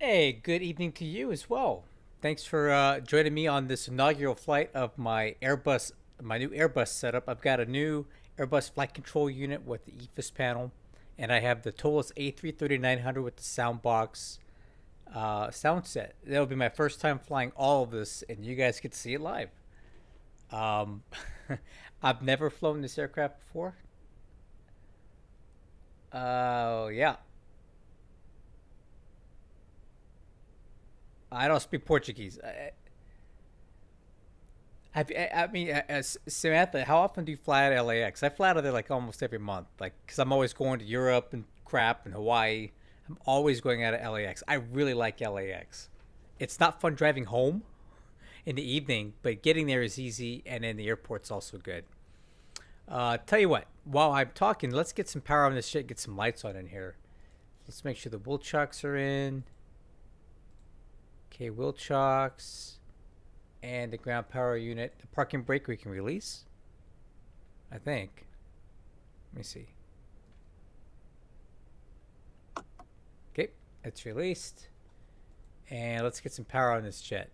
Hey, good evening to you as well. Thanks for joining me on this inaugural flight of my new Airbus setup. I've got a new Airbus flight control unit with the EFIS panel, and I have the ToLiss A330-900 with the sound box sound set. That'll be my first time flying all of this, and you guys get to see it live. Um, I've never flown this aircraft before. Yeah, I don't speak Portuguese. Samantha, how often do you fly out of LAX? I fly out of there like almost every month, like because I'm always going to Europe and crap and Hawaii. I'm always going out of LAX. I really like LAX. It's not fun driving home in the evening, but getting there is easy, and then the airport's also good. Tell you what, while I'm talking, let's get some power on this shit. Get some lights on in here. Let's make sure the wheel chocks are in. Okay, wheel chocks and the ground power unit. The parking brake we can release, I think. Let me see. Okay, it's released. And let's get some power on this jet.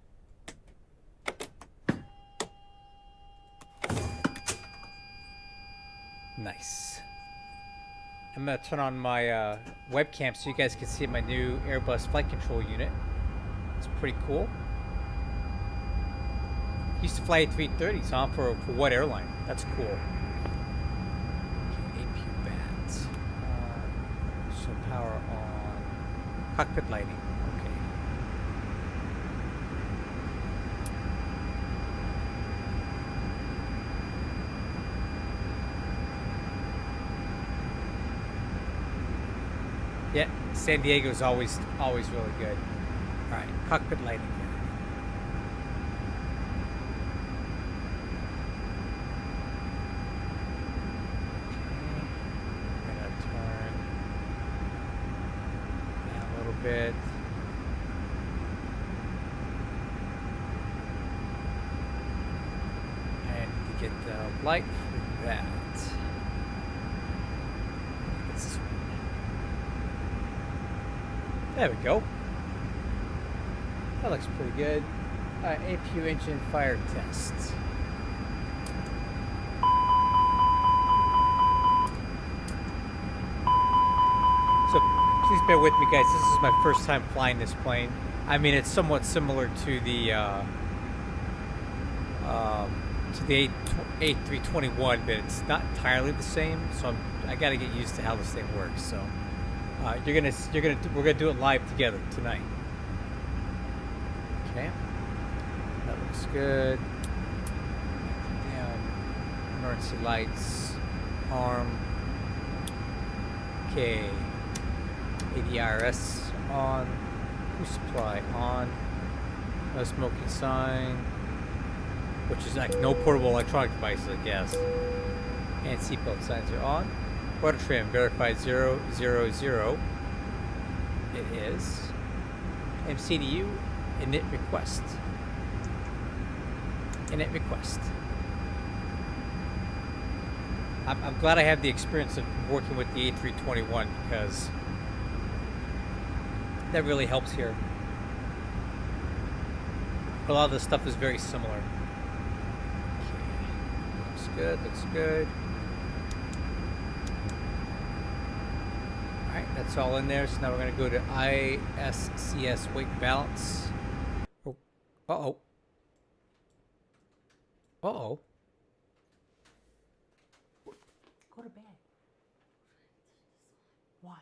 Nice. I'm going to turn on my webcam so you guys can see my new Airbus flight control unit. It's pretty cool. Used to fly A330s, huh? For what airline? That's cool. Okay, APU bats. So power on. Cockpit lighting. Okay. Yeah, San Diego's always really good. All right, cockpit lighting. Bit. And to get the light for that. There we go. That looks pretty good. APU engine fire test. So please bear with me, guys. This is my first time flying this plane. I mean, it's somewhat similar to the A321, but it's not entirely the same. So I got to get used to how this thing works. So we're gonna do it live together tonight. Okay, that looks good. Down, emergency lights, arm. Okay. ADRS on, food supply on, no smoking sign, which is like no portable electronic devices, I guess. And seatbelt signs are on. Rudder trim verified 000. It is. MCDU init request. Init request. I'm glad I have the experience of working with the A321 because that really helps here. A lot of the stuff is very similar. Okay. Looks good, looks good. Alright, that's all in there. So now we're going to go to ISCS weight balance. Oh, uh-oh. Uh-oh. Go to bed. Why?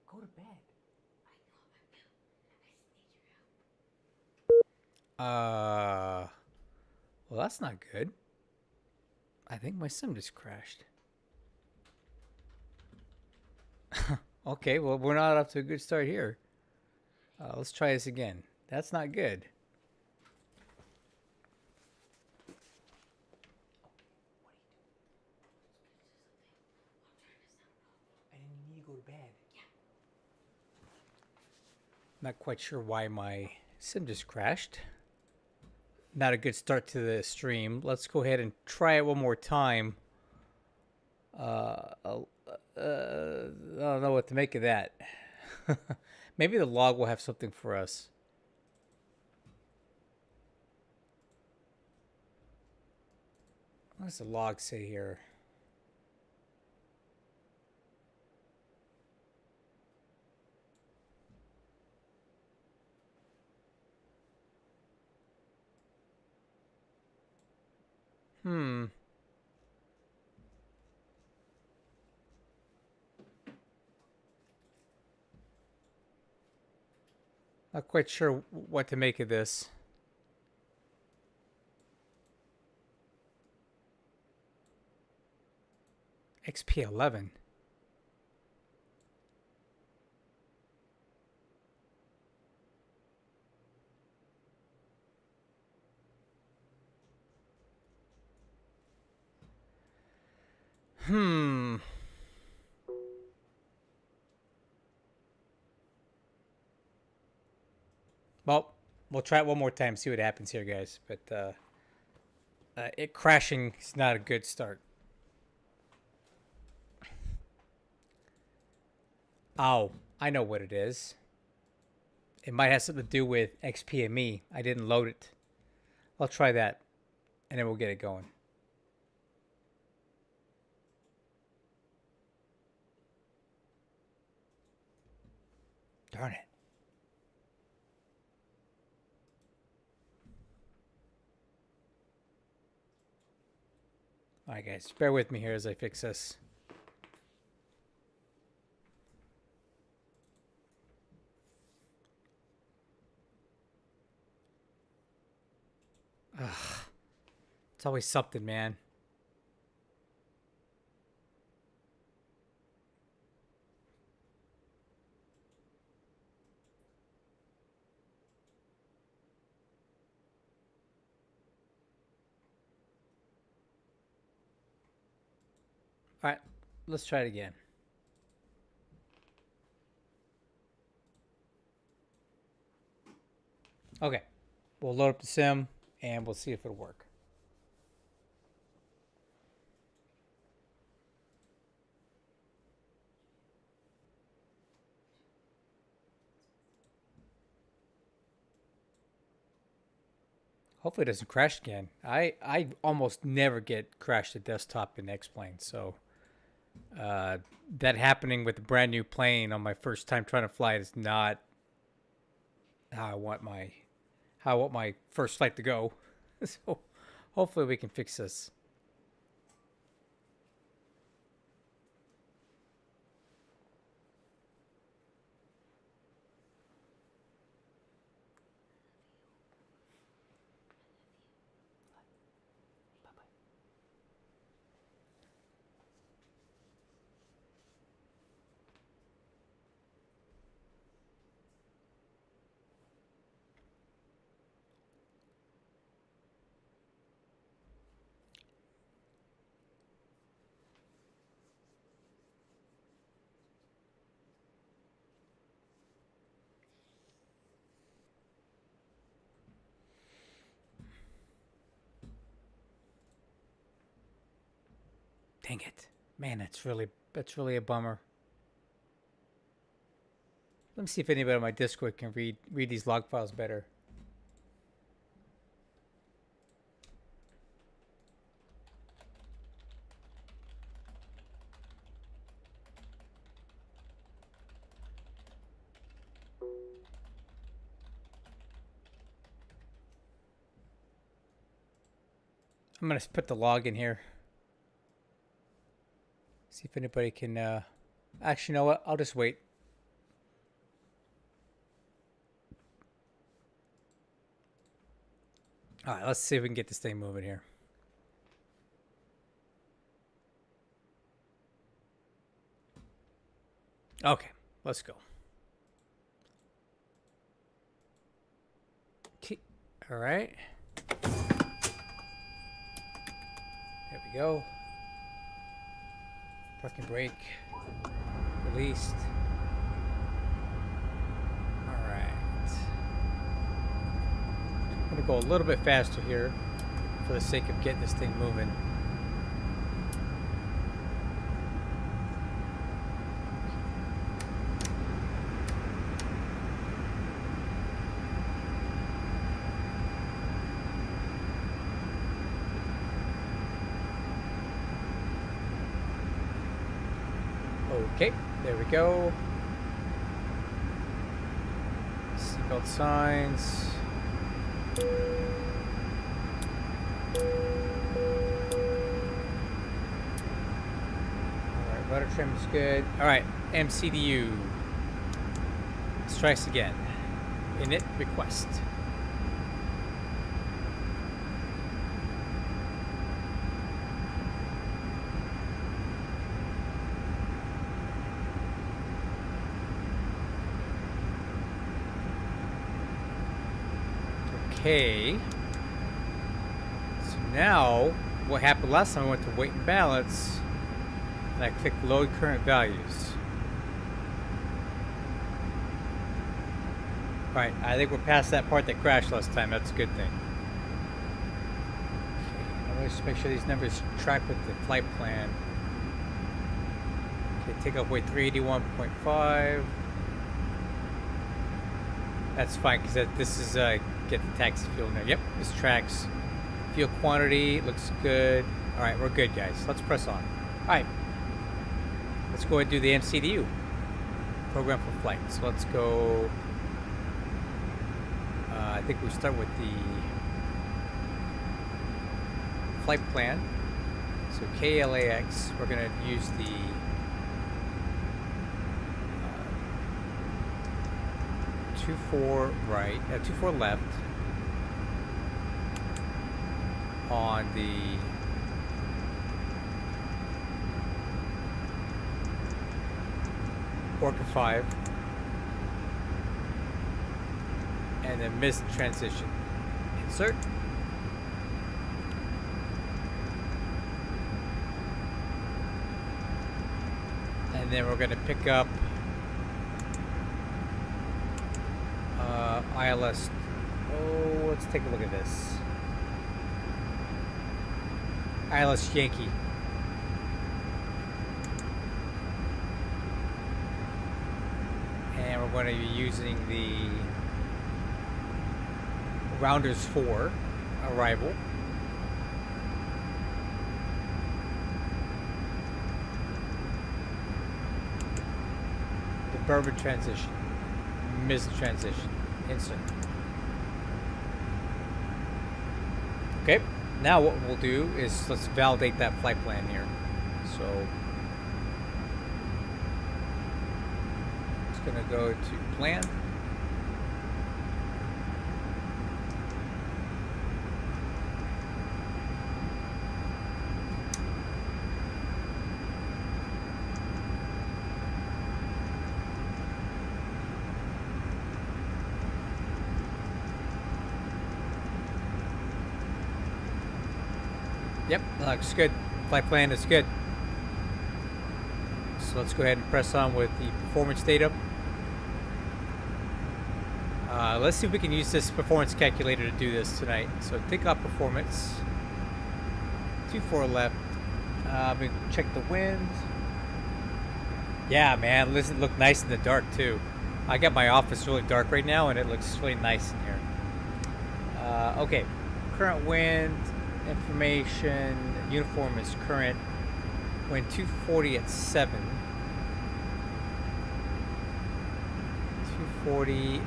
Go to bed. Well, that's not good. I think my sim just crashed. Okay, well, we're not off to a good start here. Let's try this again. That's not good. And then you need to go to bed. Not quite sure why my sim just crashed. Not a good start to the stream. Let's go ahead and try it one more time. I don't know what to make of that. Maybe the log will have something for us. What does the log say here? Not quite sure what to make of this. XP11. Well, we'll try it one more time, see what happens here, guys. But it crashing is not a good start. Oh, I know what it is. It might have something to do with XPME. I didn't load it. I'll try that, and then we'll get it going. Darn it. All right, guys, bear with me here as I fix this. Ugh. It's always something, man. All right, let's try it again. Okay, we'll load up the sim and we'll see if it'll work. Hopefully it doesn't crash again. I almost never get crashed at desktop in X-Plane, so that happening with a brand new plane on my first time trying to fly it is not how I want my first flight to go. So hopefully we can fix this. Dang it. Man, that's really a bummer. Let me see if anybody on my Discord can read these log files better. I'm going to put the log in here. See if anybody can... Actually, you know what? I'll just wait. All right, let's see if we can get this thing moving here. Okay, let's go. All right. There we go. Parking brake released. All right. I'm gonna go a little bit faster here for the sake of getting this thing moving. Okay, there we go. Seatbelt signs. Alright, rudder trim is good. Alright, MCDU. Let's try this again. Init request. Okay. So now, what happened last time I went to weight and balance, and I clicked load current values. Alright, I think we're past that part that crashed last time. That's a good thing. Okay, now let's just make sure these numbers track with the flight plan. Okay, take off weight 381.5. That's fine, because this is get the taxi fuel in there. Yep, this tracks. Fuel quantity looks good. Alright, we're good, guys. Let's press on. Alright. Let's go ahead and do the MCDU. Program for flight. So let's go. I think we start with the flight plan. So KLAX, we're going to use the 24 right, 24 left on the Orca 5 and then miss transition. Insert. And then we're going to pick up ILS. Oh, let's take a look at this. ILS Yankee. And we're going to be using the Rounders 4 arrival. The Bourbon transition. Miss transition. Insert. Okay, now what we'll do is let's validate that flight plan here. So it's going to go to plan. Yep, looks good. Flight plan is good. So let's go ahead and press on with the performance data. Let's see if we can use this performance calculator to do this tonight. So take off performance. 24 left. We check the wind. Yeah, man, listen, look nice in the dark too. I got my office really dark right now, and it looks really nice in here. Okay, current wind. Information uniform is current. Wind 240 at 7. 240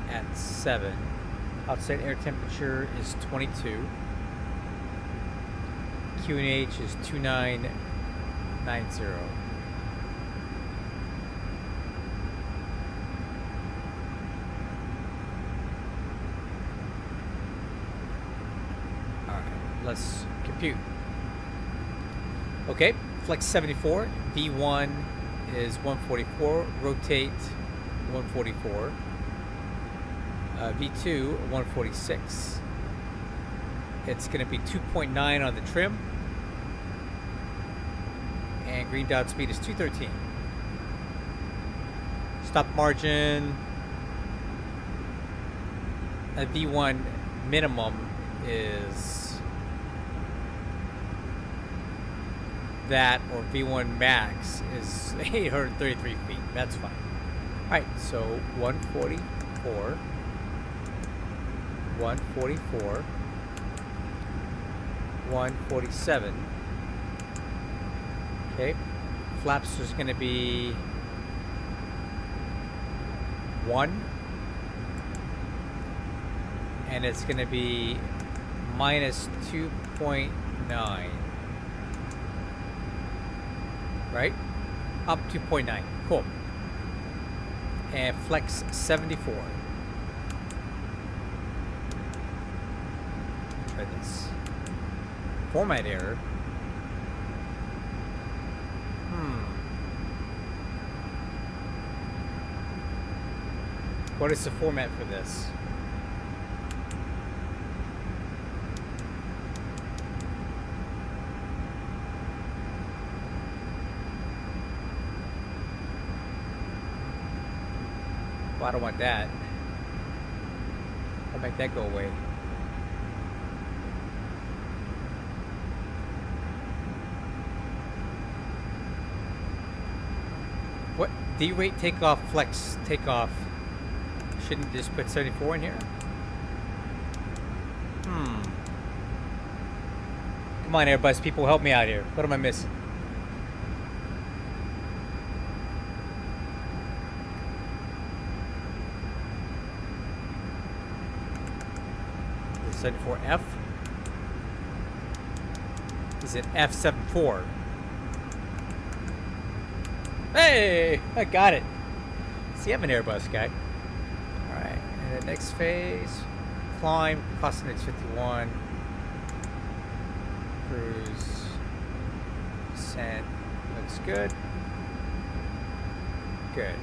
at 7. Outside air temperature is 22. QNH is 2990. Let's compute. Okay, flex 74. V1 is 144. Rotate 144. V2 146. It's going to be 2.9 on the trim, and green dot speed is 213. Stop margin. A V1 minimum is that, or V1 max is 833 feet. That's fine. Alright, so 144, 144, 147. Okay, flaps is going to be 1. And it's going to be minus 2.9. Right? Up 2.9. Cool. And flex 74. Try this. Format error. What is the format for this? Well, I don't want that. I'll make that go away. What? D-rate takeoff, flex takeoff. Shouldn't just put 74 in here? Come on, Airbus people, help me out here. What am I missing? Is it 74F? Is it F74? Hey! I got it. See, I'm an Airbus guy. Alright, and the next phase. Climb, Cosmic 51. Cruise. Descent. Looks good. Good.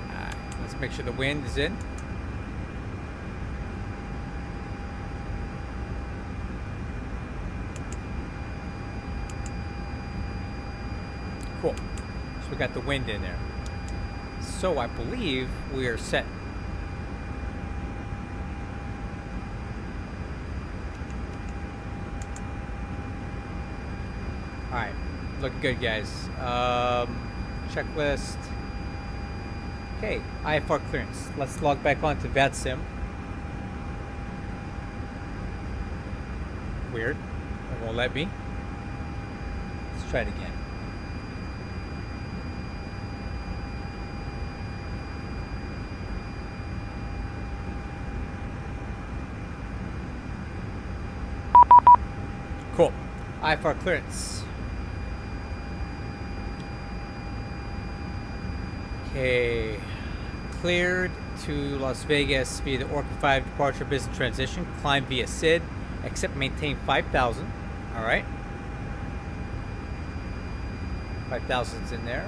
Alright, let's make sure the wind is in. Cool. So we got the wind in there. So I believe we are set. Alright. Looking good, guys. Checklist. Okay. IFR clearance. Let's log back on to VATSIM. Weird. It won't let me. Let's try it again. Cool. IFR clearance. Okay. Cleared to Las Vegas via the Orca 5 departure business transition. Climb via SID. Except maintain 5,000. Alright. 5,000's in there.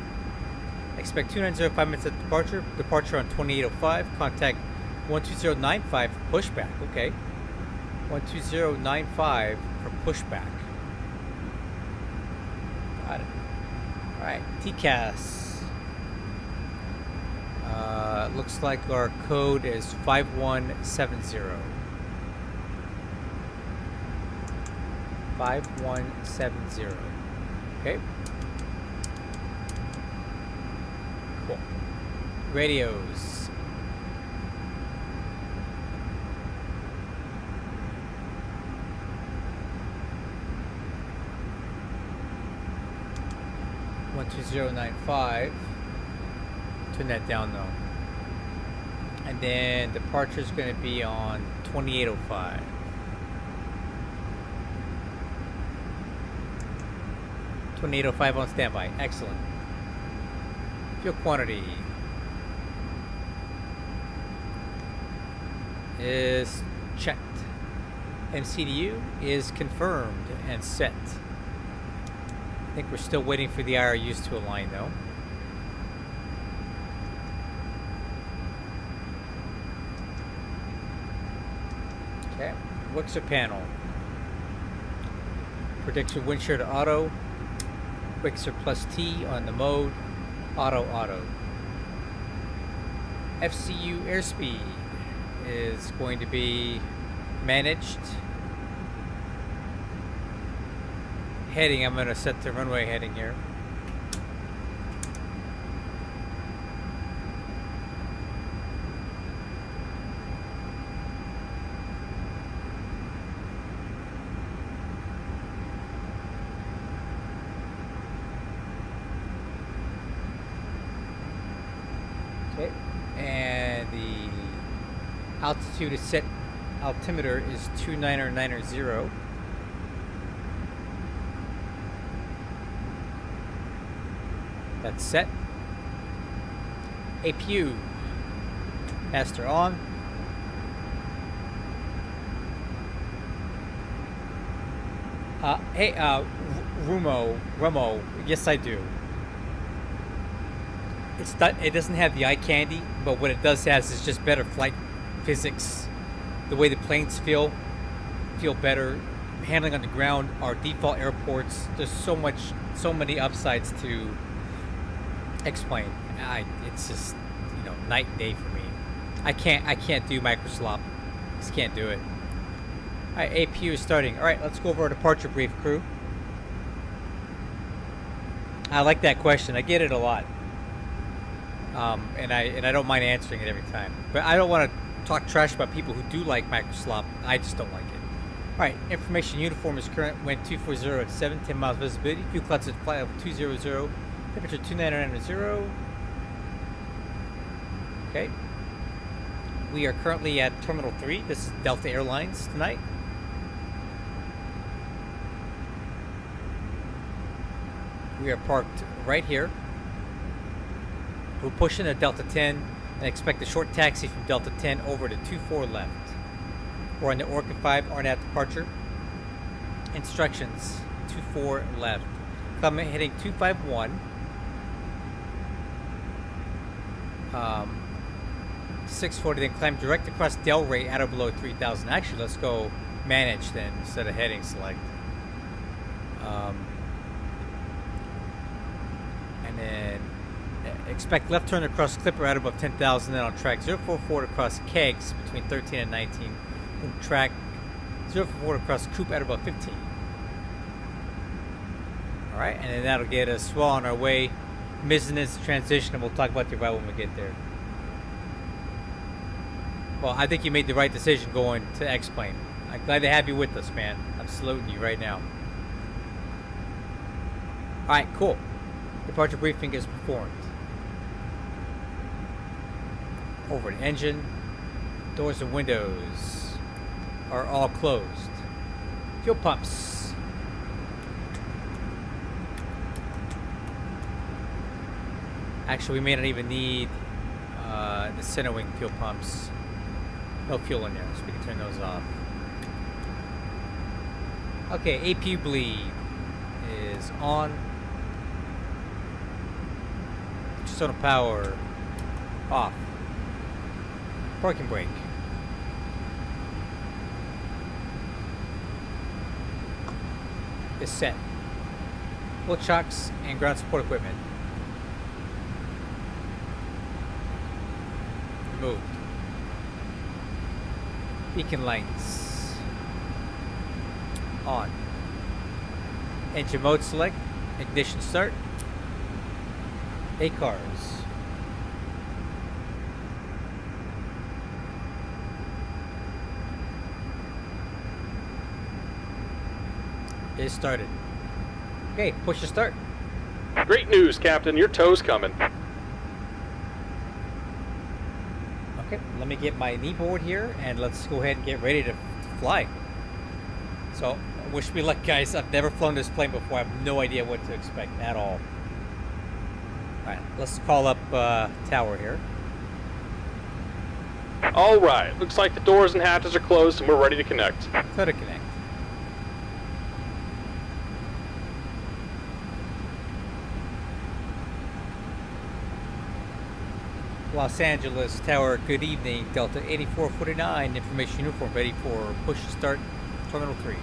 Expect 2905 minutes at departure. Departure on 2805. Contact 12095 for pushback. Okay. 12095 for pushback. Got it. Alright, TCAS. Looks like our code is 5170. 5170. Okay. Cool. Radios. One 2095. Turn that down though. And then departure is going to be on 2805. On standby. Excellent. Fuel quantity is checked. MCDU is confirmed and set. I think we're still waiting for the IRUs to align though. Okay, Wixer panel. Prediction wind shear to auto. Wixer plus T on the mode. Auto. FCU airspeed is going to be managed. Heading, I'm going to set the runway heading here. Altitude is set. Altimeter is 29990. That's set. APU. Master on. Hey, Rumo. Yes, I do. It's not. It doesn't have the eye candy, but what it does has is just better flight physics. The way the planes feel better. Handling on the ground, our default airports. There's so many upsides to explain. It's just, night and day for me. I can't do microslop. Just can't do it. All right, APU is starting. All right, let's go over our departure brief, crew. I like that question. I get it a lot, and I don't mind answering it every time. But I don't want to talk trash about people who do like microslop. I just don't like it. All right, information uniform is current. Wind 240 at 7, 10 miles visibility. Fuel clouds at flight level 200. Temperature 29990. Okay. We are currently at Terminal 3. This is Delta Airlines tonight. We are parked right here. We're pushing a Delta 10 and expect a short taxi from Delta 10 over to 24 left. We're on the Orca 5 RNAV departure. Instructions 24 left. Coming heading 251. 640, then climb direct across Delray at or below 3000. Actually, let's go manage then instead of heading select. And then expect left turn across Clipper at above 10,000, then on track 044 across Kegs between 13 and 19, then track 044 across Coop at above 15. Alright, and then that'll get us well on our way. Missing is transition, and we'll talk about the route when we get there. Well, I think you made the right decision going to X-Plane. I'm glad to have you with us, man. I'm saluting you right now. Alright, cool. Departure briefing is performed. Over the engine. Doors and windows are all closed. Fuel pumps. Actually, we may not even need the center wing fuel pumps. No fuel in there, so we can turn those off. Okay, APU bleed is on. Soda power off. Parking brake. Is set. Wheel chocks and ground support equipment. Removed. Beacon lights on. Engine mode select. Ignition start. ACARS. It started. Okay, push to start. Great news, Captain. Your tow's coming. Okay, let me get my knee board here and let's go ahead and get ready to fly. So, wish me luck, guys. I've never flown this plane before. I have no idea what to expect at all. Alright, let's call up tower here. Alright, looks like the doors and hatches are closed and we're ready to connect. Go to connect. Los Angeles Tower, good evening. Delta 8449, information uniform ready for push to start Terminal 3.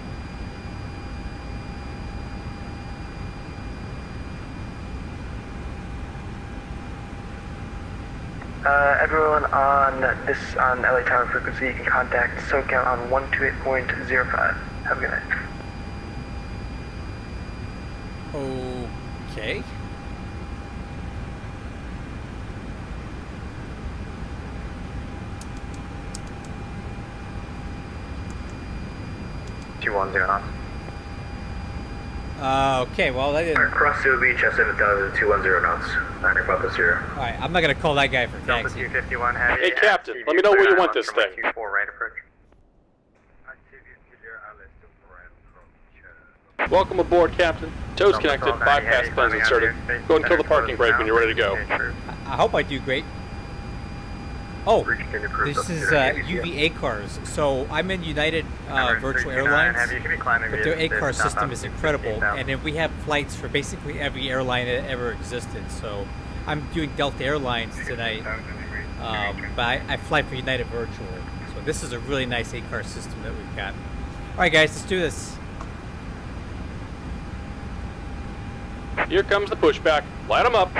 Everyone on LA Tower frequency, you can contact SoCal on 128.05. Have a good night. Okay. Okay, well, I didn't. Cross Seal Beach, S7000-210 knots. 9 Papa Sierra. Alright, I'm not gonna call that guy for Delta taxi. 251 heavy. Hey, Captain, let me know where you want this thing. 24 right approach. Welcome aboard, Captain. Tows connected, bypass plans inserted. Go ahead and kill the parking brake when you're ready to go. I hope I do great. Oh, this is UV ACARS. So I'm in United Virtual Airlines, but their ACARS system is incredible, and then we have flights for basically every airline that ever existed. So I'm doing Delta Airlines tonight, but I fly for United Virtual. So this is a really nice ACARS system that we've got. All right, guys, let's do this. Here comes the pushback. Light them up.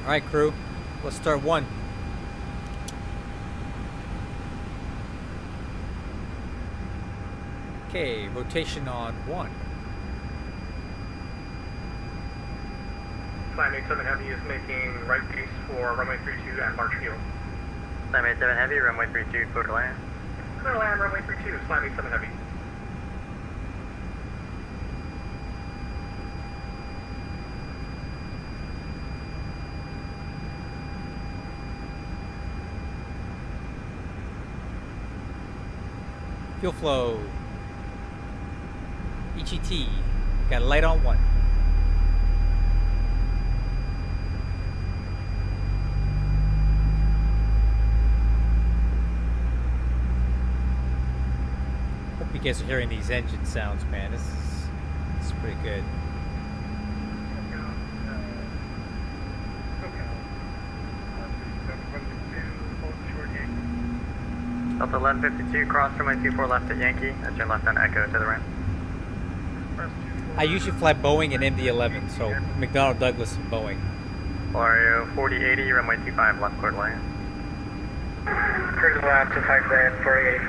All right, crew, let's start one. Okay, rotation on one. Climate 7 Heavy is making right base for runway 32 at March Field. Climate 7 Heavy, runway 32, clear to land. Clear to land, runway 32, Climate 7 Heavy. Fuel flow. EGT. Got a light on one. Hope you guys are hearing these engine sounds, man. This is pretty good. Delta 1152, cross runway 24 left at Yankee. That's your left on Echo to the right. I usually fly Boeing and MD-11, so McDonnell Douglas and Boeing. Oreo 4080, runway 25 left, clear to land. Clear to land to 5 land, 48.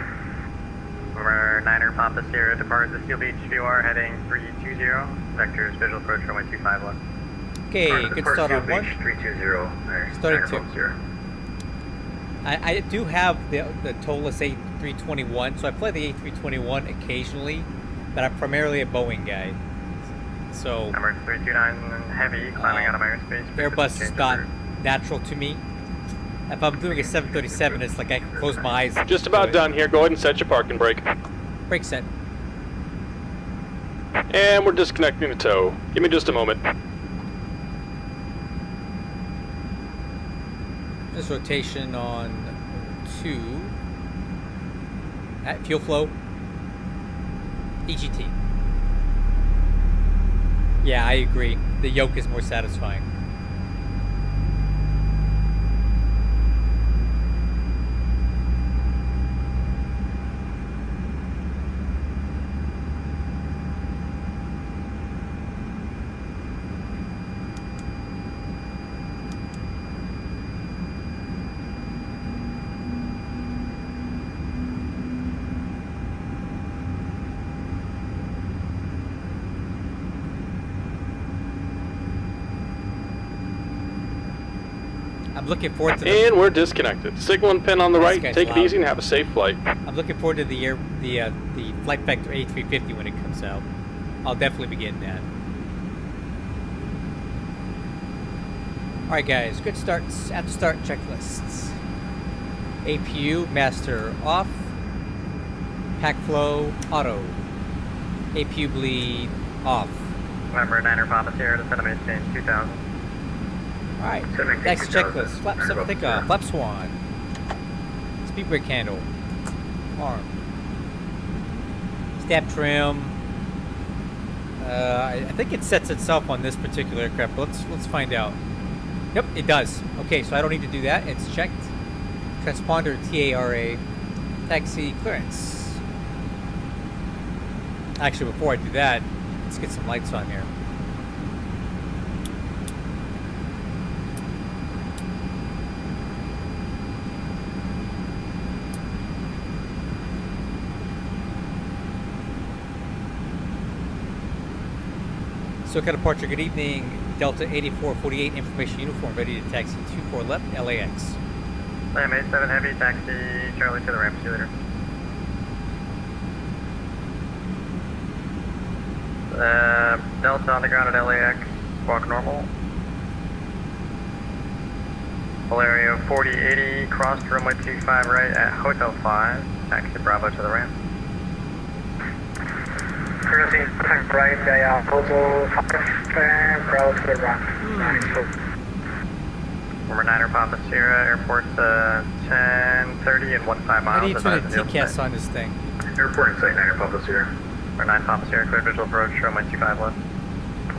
Number 9er Papa Sierra departs the Steel Beach VR heading 320. Vectors visual approach runway 25 left. Okay, good start on one. 320. Starting two. I do have the ToLiss A321, so I play the A321 occasionally, but I'm primarily a Boeing guy. So Number 329 heavy, climbing out of airspace. Airbus is not natural to me. If I'm doing a 737, it's like I can close my eyes. Just about done here. Go ahead and set your parking brake. Brake set. And we're disconnecting the tow. Give me just a moment. This rotation on 2. At fuel flow. EGT. Yeah, I agree. The yoke is more satisfying. I'm looking forward to And we're disconnected. Signal and pin on the right. guy's Take it loud. easy and have a safe flight. I'm looking forward to the Flight Vector A350 when it comes out. I'll definitely be getting that. Alright guys, good starts. At the start checklists. APU master off. Pack flow auto. APU bleed off. Number 9er Papa Sierra to centimeter change 2000. Alright, 750, next 2000. checklist. Flap 7 thick off. Flap swan. Speed brake handle. Arm. Stab trim. I think it sets itself on this particular aircraft, but let's find out. Yep, it does. Okay, so I don't need to do that. It's checked. Transponder TARA. Taxi clearance. Actually, before I do that, let's get some lights on here. SoCal departure, good evening. Delta 8448, information uniform, ready to taxi 24 left, LAX. Climate 7 heavy, taxi Charlie to the ramp, see you later. Delta on the ground at LAX, walk normal. Valerio 4080, crossed runway 25 right at Hotel 5, taxi Bravo to the ramp. Courtesy, right, Hotel 5, Bravo to the ramp. Former 9er Papa Sierra, airport's 10:30 and 15 miles. How do you turn a TCAS on this thing? Airport inside 9er Papa Sierra. Or 9 Papa Sierra, cleared visual approach, runway 25 left.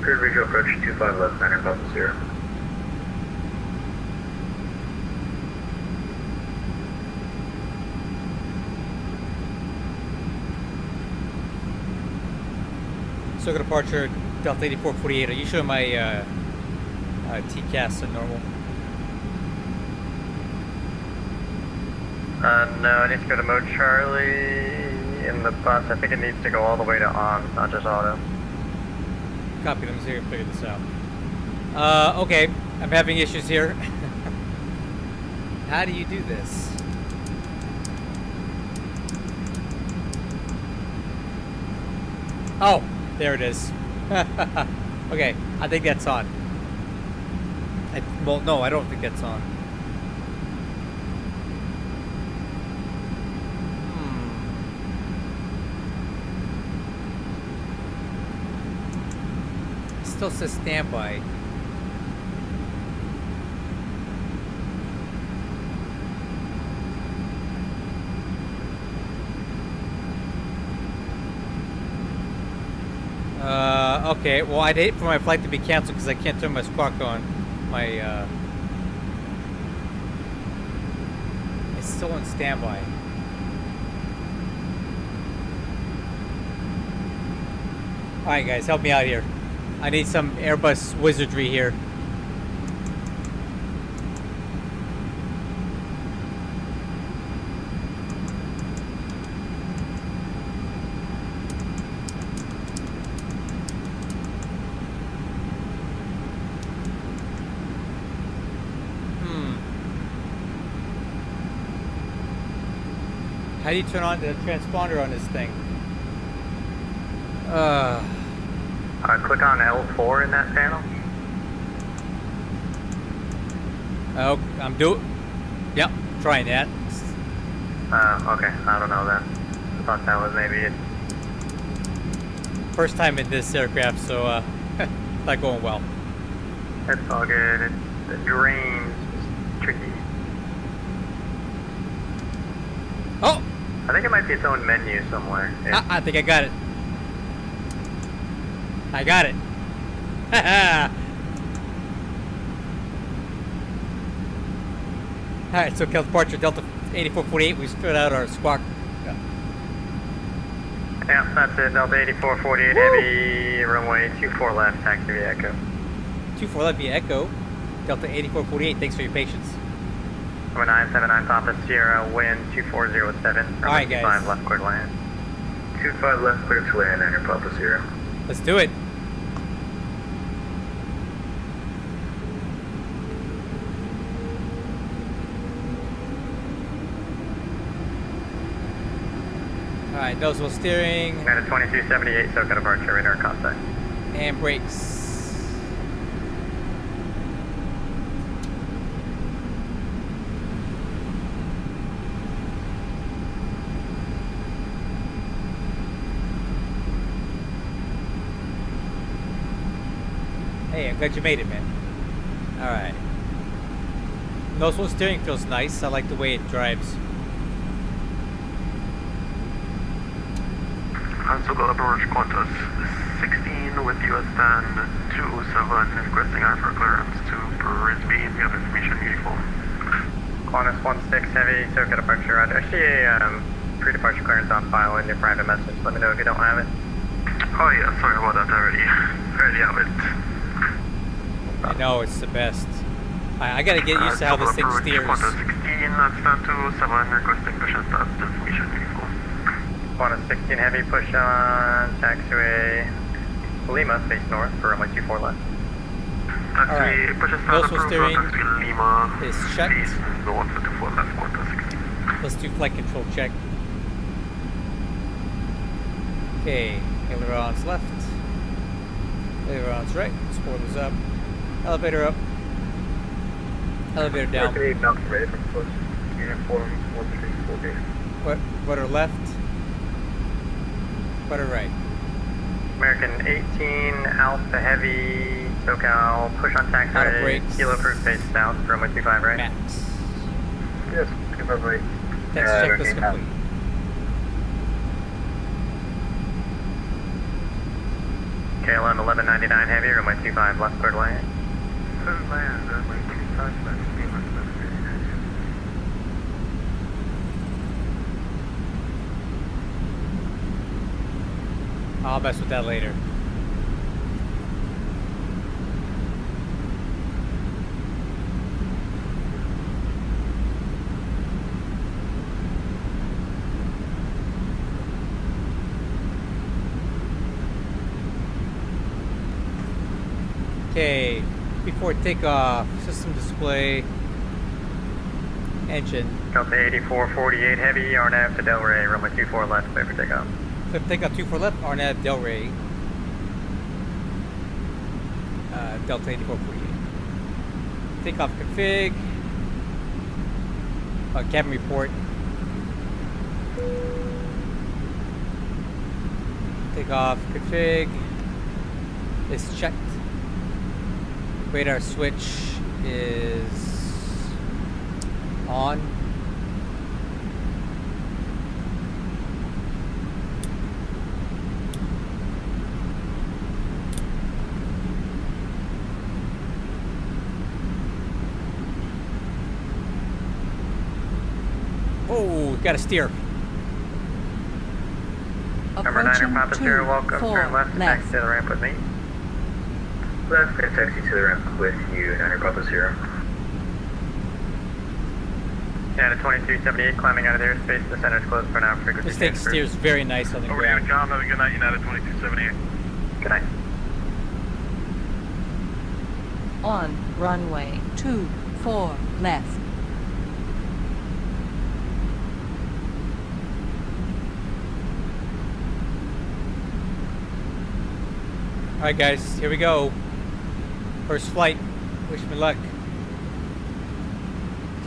Cleared visual approach 25 left, 9er Papa Sierra. Circle departure, Delta 8448. Are you showing my TCAS at normal? No, I need to go to mode Charlie in the bus. I think it needs to go all the way to on, not just auto. Copy. Let me see if I can figure this out. Okay, I'm having issues here. How do you do this? Oh, there it is. Okay, I think that's on. Well, no, I don't think that's on. Still says standby. Okay, well, I'd hate for my flight to be canceled because I can't turn my squawk on. It's still on standby. Alright guys, help me out here. I need some Airbus wizardry here. How do you turn on the transponder on this thing? Click on L4 in that panel. Oh, Yep, trying that. Okay, I don't know then. I thought that was maybe it. First time in this aircraft, so not going well. It's all good. The drains is tricky. Oh! I think it might be its own menu somewhere. I think I got it. I got it. Alright, so departure Delta 8448, we stood out our squawk. Yeah, that's it. Delta 8448 heavy, runway 24 left, taxi via Echo. 24 left via Echo. Delta 8448, thanks for your patience. Runway 979 Papa Sierra, wind 2407. Alright guys. 25 left, clear to land. 25 left, clear to land, 9er Papa Sierra. Let's do it. Alright, noticeable steering. At a 2278, SoCal departure, radar contact. And brakes. Hey, I'm glad you made it, man. Alright. Noticeable steering feels nice. I like the way it drives. Sugar approach Qantas 16 with US 1027 requesting for clearance to Brisbane. We have information uniform. Qantas 16 heavy, SoCal departure. Actually, a pre-departure clearance on file in your private message. Let me know if you don't have it. Oh yeah, sorry about that. I already have it. I know, it's the best. I gotta get used to how this thing steers. Qantas 16 at 1027 requesting mission start information uniform. Qantas 16 heavy, push on taxiway Lima, face north for runway 24 left. Taxiway, push start Noticeable steering Lima, is checked. face north 24 left, Qantas 16. Let's do flight control check. Okay, ailerons left. Ailerons right. Spoilers up. Elevator up. Elevator down. American 8 Mountain ready from close. Uniform 134 What? Rudder left. Rudder right. American 18 Alpha Heavy, SoCal, push on taxi, Out of brakes. kilo proof face south, runway 25 right. Max. Yes, give up right. Thanks. Checklist complete. KLM 1199 Heavy, runway 25 left clear to land. Clear to land, runway 25 left, speed left, left. I'll mess with that later. Okay, before takeoff, system display, engine. Delta 8448 Heavy, RNAV to Delray, runway 24 left, clear for takeoff. Clear for takeoff 24 left, RNAV Delray. Delta 8448. Takeoff config. Cabin report. Takeoff config is checked. Radar switch is on. Oh, gotta steer. Number 9er Papa Sierra, welcome, 4 turn left, left. taxi to the ramp with me. Left, and taxi to the ramp with you, 9er Papa Sierra. United 2278, climbing out of there, space, the center's closed for now, frequency This thing transfer. steers very nice on the Over to ground. Unicom, have a good night, United 2278. Good night. On runway 24 left. Alright guys, here we go. First flight. Wish me luck.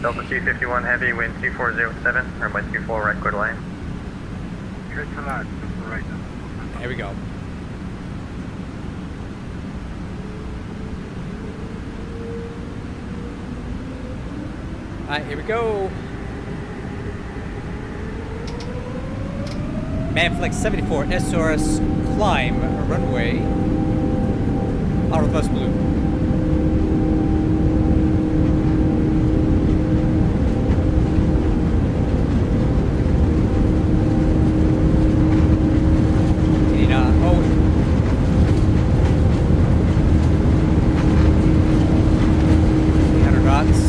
Delta 251 Heavy, wind 2407, runway 24 right, clear to land. Good to land, right now. Here we go. Alright, here we go. Manflex 74 SRS climb runway. Auto bus blue. Oh. 800 knots.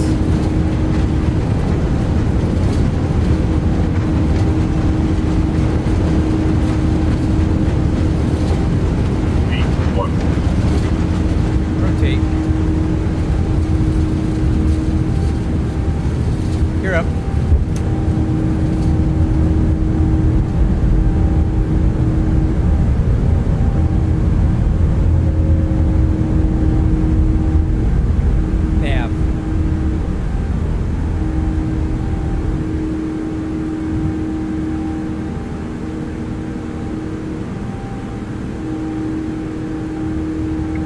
Rotate. You're up. Nav.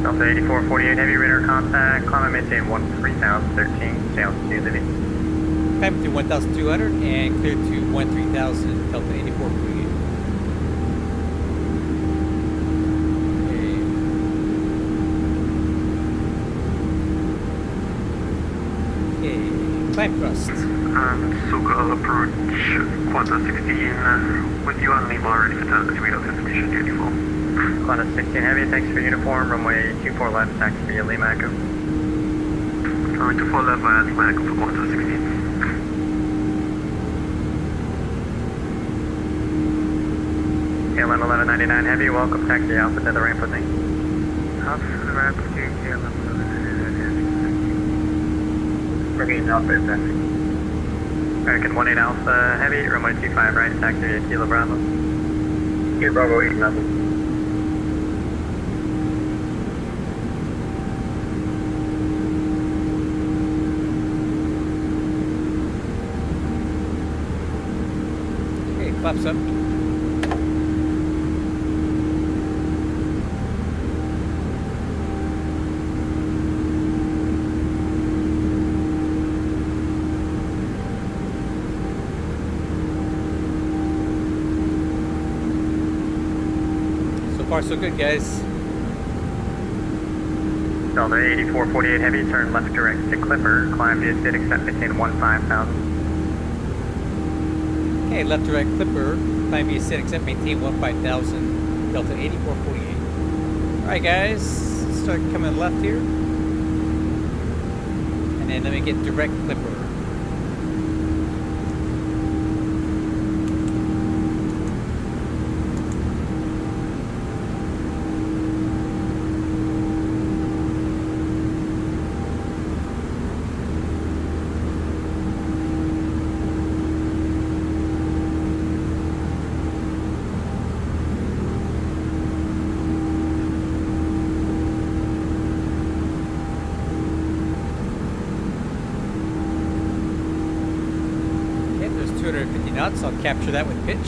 Delta 8448 Heavy, radar contact, climb and maintain 13,013, stay altitude living. Climb to 1,200 and clear to 13,000, Delta 84 48. Okay, climb thrust. And SoCal approach Qantas 16 with you on Lima ready for task to read out information uniform. Qantas 16 Heavy, thanks for uniform, runway 24 left, taxi via Lima Echo. Runway 24 left via Lima Echo for Qantas 16. KLM 1199 Heavy, welcome, taxi Alpha to the ramp with me. Alpha to the ramp with you, KLM 1199 Heavy. Bringing Alpha and taxi. American 18 Alpha Heavy, runway 25 right, taxi via Kilo Bravo. Here, Bravo 8 level. flaps up. So far so good, guys. Delta 8448 Heavy, turn left direct to Clipper, climb via SID, except maintain 15,000. Okay, left direct Clipper, climb via SID, except maintain 15,000, Delta 8448. Alright guys, start coming left here. And then let me get direct Clipper. Knots, I'll capture that with pitch.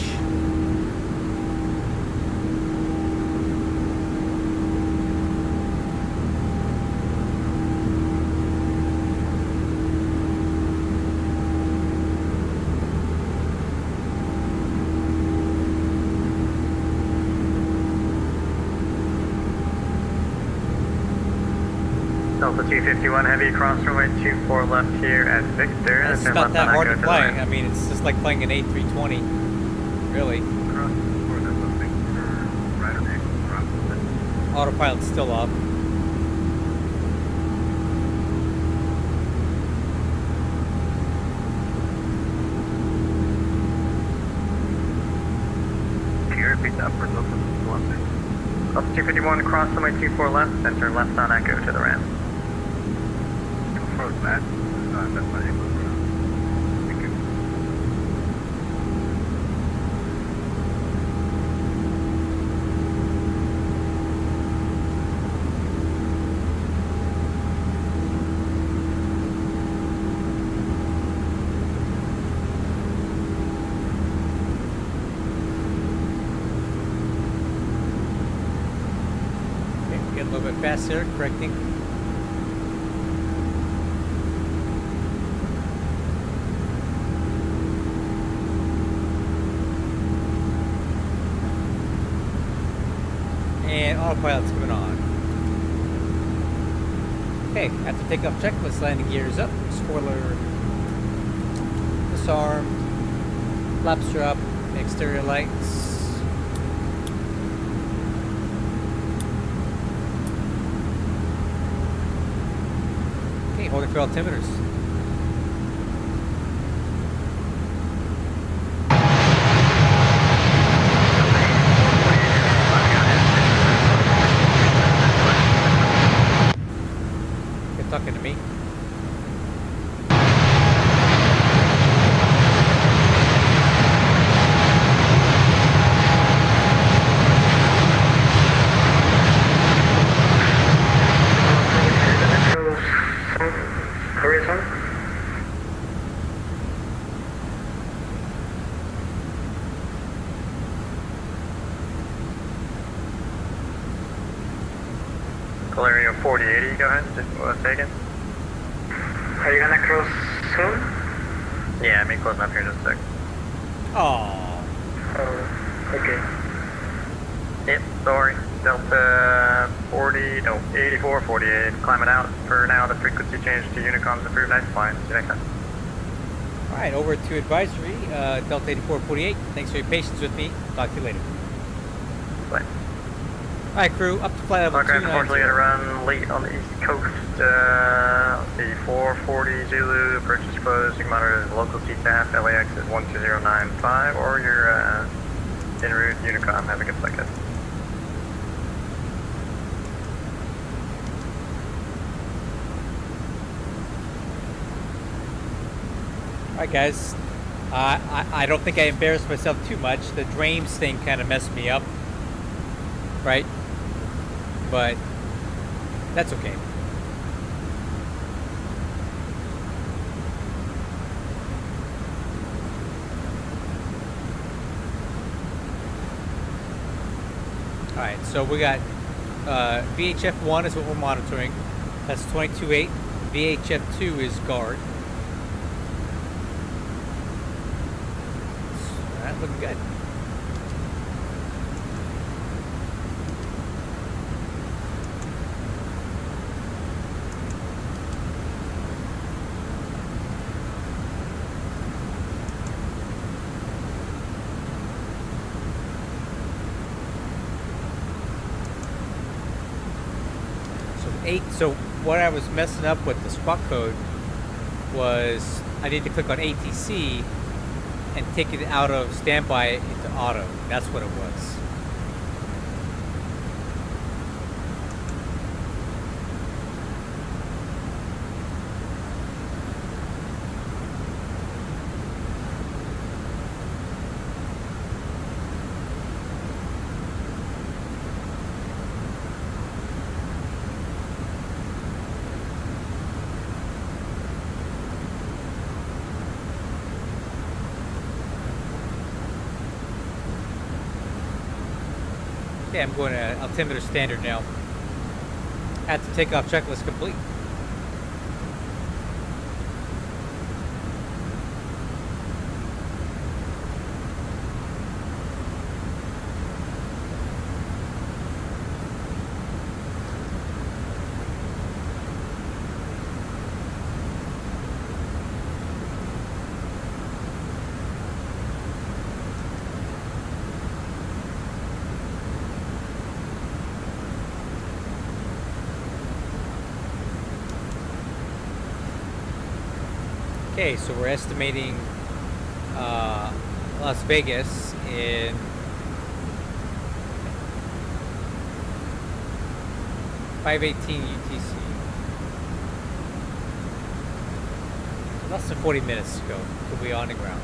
Delta 251 Heavy, cross runway 24 left here at Victor. It's not that hard to fly. I mean, it's just like flying an A320, really. Autopilot's still off. Can you repeat that for Delta 251? Delta 251, cross runway 24 left, and turn left on Echo to the ramp. Confirm that. That's not able to. Thank you. Okay, get a little bit faster, correcting. And autopilot's coming on. Okay, after takeoff checklist, landing gears up, spoiler disarmed, flaps drop, exterior lights. Okay, holding for altimeters. Talking to me. Horizon. Valerio 4080, go ahead, just taken. Are you gonna cross soon? Yeah, I'm closing up here in just a sec. Oh, Okay. Yep, sorry. Delta 8448, climbing out. For now, the frequency change to Unicom's approved. Nice flying. See you next time. all right. Over to advisory, Delta 8448. Thanks for your patience with me. Talk to you later. Bye. All right, crew. Up to flight level Mark, unfortunately, 290. gonna run late on the East Coast. Let's see, 440 Zulu, approaches closed. You can monitor the local CTAF, LAX is 12095, or your en route Unicom. Have a good flight, guys. All right, guys. I don't think I embarrassed myself too much. The Drames thing kind of messed me up, right? But that's okay. Alright, so we got VHF1 is what we're monitoring. That's 22.8. VHF2 is guard. Alright, looking good. So what I was messing up with the squawk code was I need to click on ATC and take it out of standby into auto. That's what it was. Okay, I'm going to altimeter standard now. At the takeoff checklist complete. Okay, so we're estimating Las Vegas in 5:18 UTC. Less than 40 minutes to go. We'll be on the ground.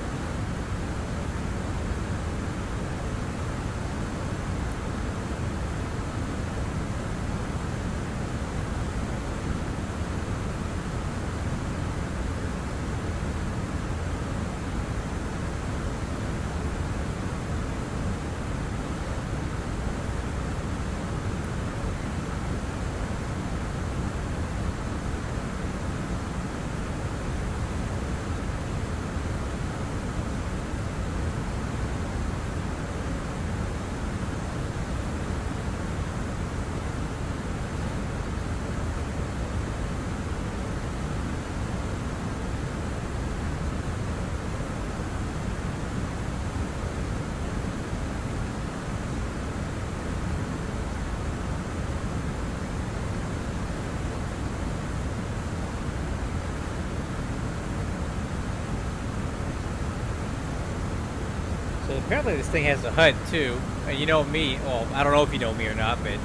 So apparently this thing has a HUD too. And you know me, well, I don't know if you know me or not, but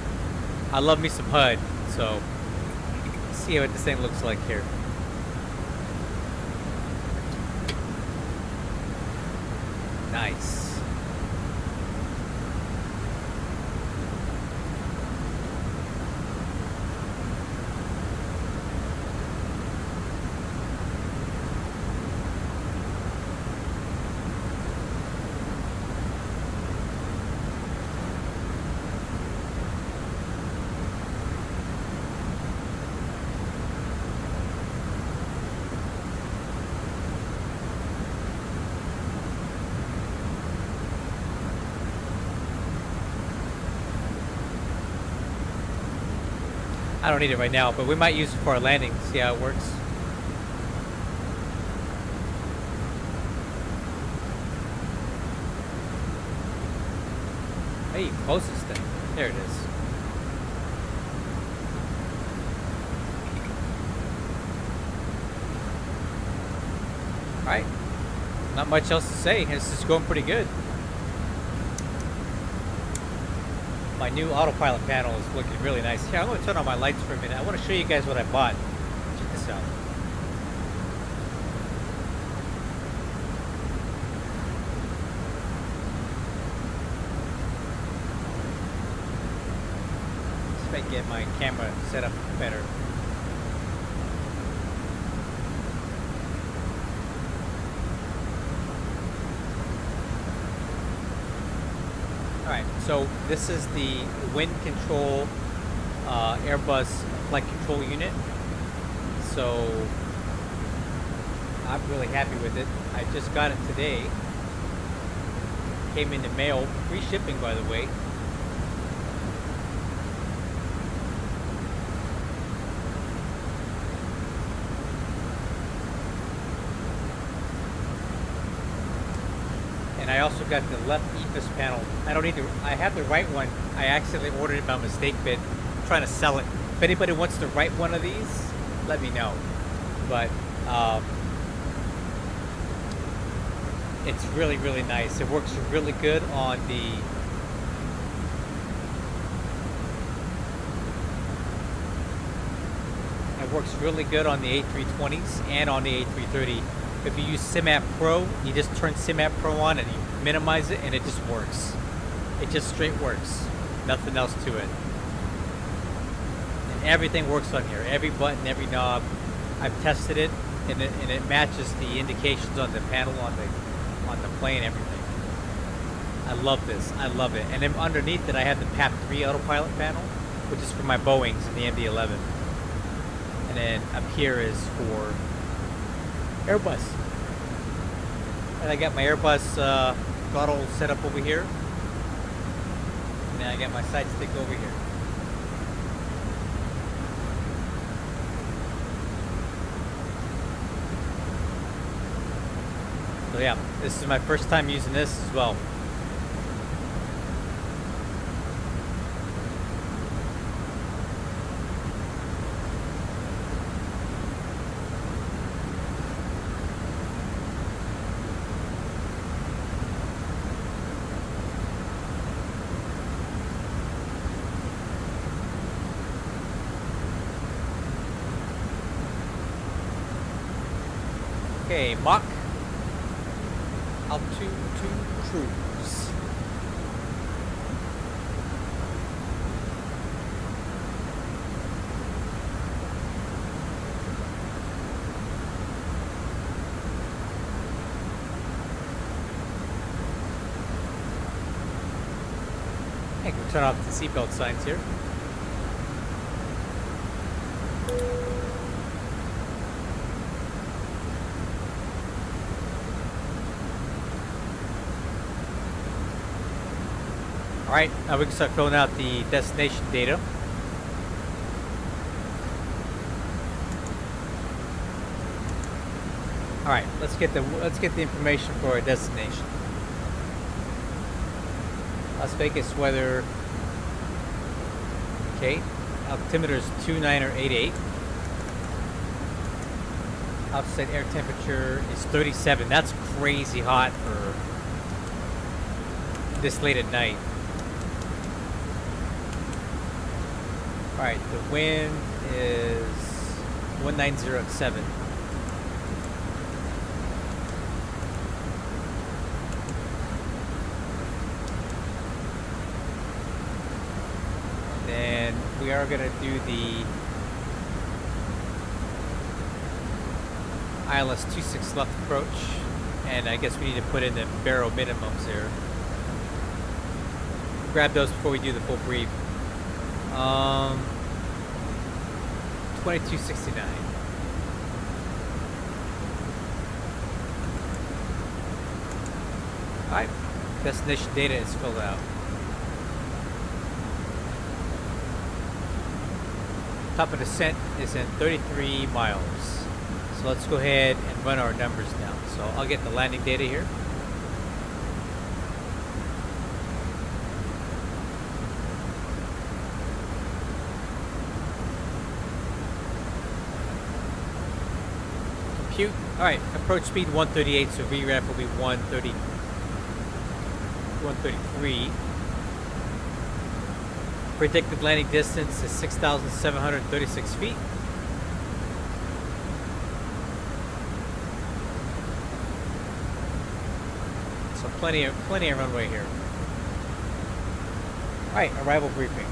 I love me some HUD. So let's see what this thing looks like here. Nice. I don't need it right now, but we might use it for our landing, see how it works. Hey, closest thing. There it is. Alright. Not much else to say. This is going pretty good. My new autopilot panel is looking really nice. Here, I'm going to turn on my lights for a minute. I want to show you guys what I bought. Check this out. This might get my camera set up better. Alright, So this is the WinCntl Airbus flight control unit. So I'm really happy with it. I just got it today. Came in the mail, free shipping by the way. And I also got the left EFIS panel. I don't need to, I have the right one. I accidentally ordered it by mistake, but I'm trying to sell it. If anybody wants the right one of these, let me know. But it's really, really nice. It works really good on the A320s and on the A330. If you use SimApp Pro, you just turn SimApp Pro on and you minimize it and it just works. It just straight works. Nothing else to it. And everything works on here. Every button, every knob. I've tested it and it matches the indications on the panel on the plane, everything. I love this. I love it. And then underneath it I have the PAP3 autopilot panel, which is for my Boeings and the MD-11. And then up here is for Airbus. And I got my Airbus throttle set up over here. And then I got my side stick over here. So yeah, this is my first time using this as well. Okay, Mach altitude to cruise. I can turn off the seatbelt signs here. Alright, now we can start filling out the destination data. Alright, let's get the information for our destination. Las Vegas weather. Okay, altimeter is 2988. Outside air temperature is 37. That's crazy hot for this late at night. Alright, the wind is 1907. Then we are going to do the ILS 26 left approach, and I guess we need to put in the baro minimums there. Grab those before we do the full brief. 2269. Alright, destination data is filled out. Top of descent is in 33 miles. So let's go ahead and run our numbers down. So I'll get the landing data here. Compute. Alright, approach speed 138, so VREF will be 133. Predicted landing distance is 6,736 feet. So plenty of runway here. Alright, arrival briefing.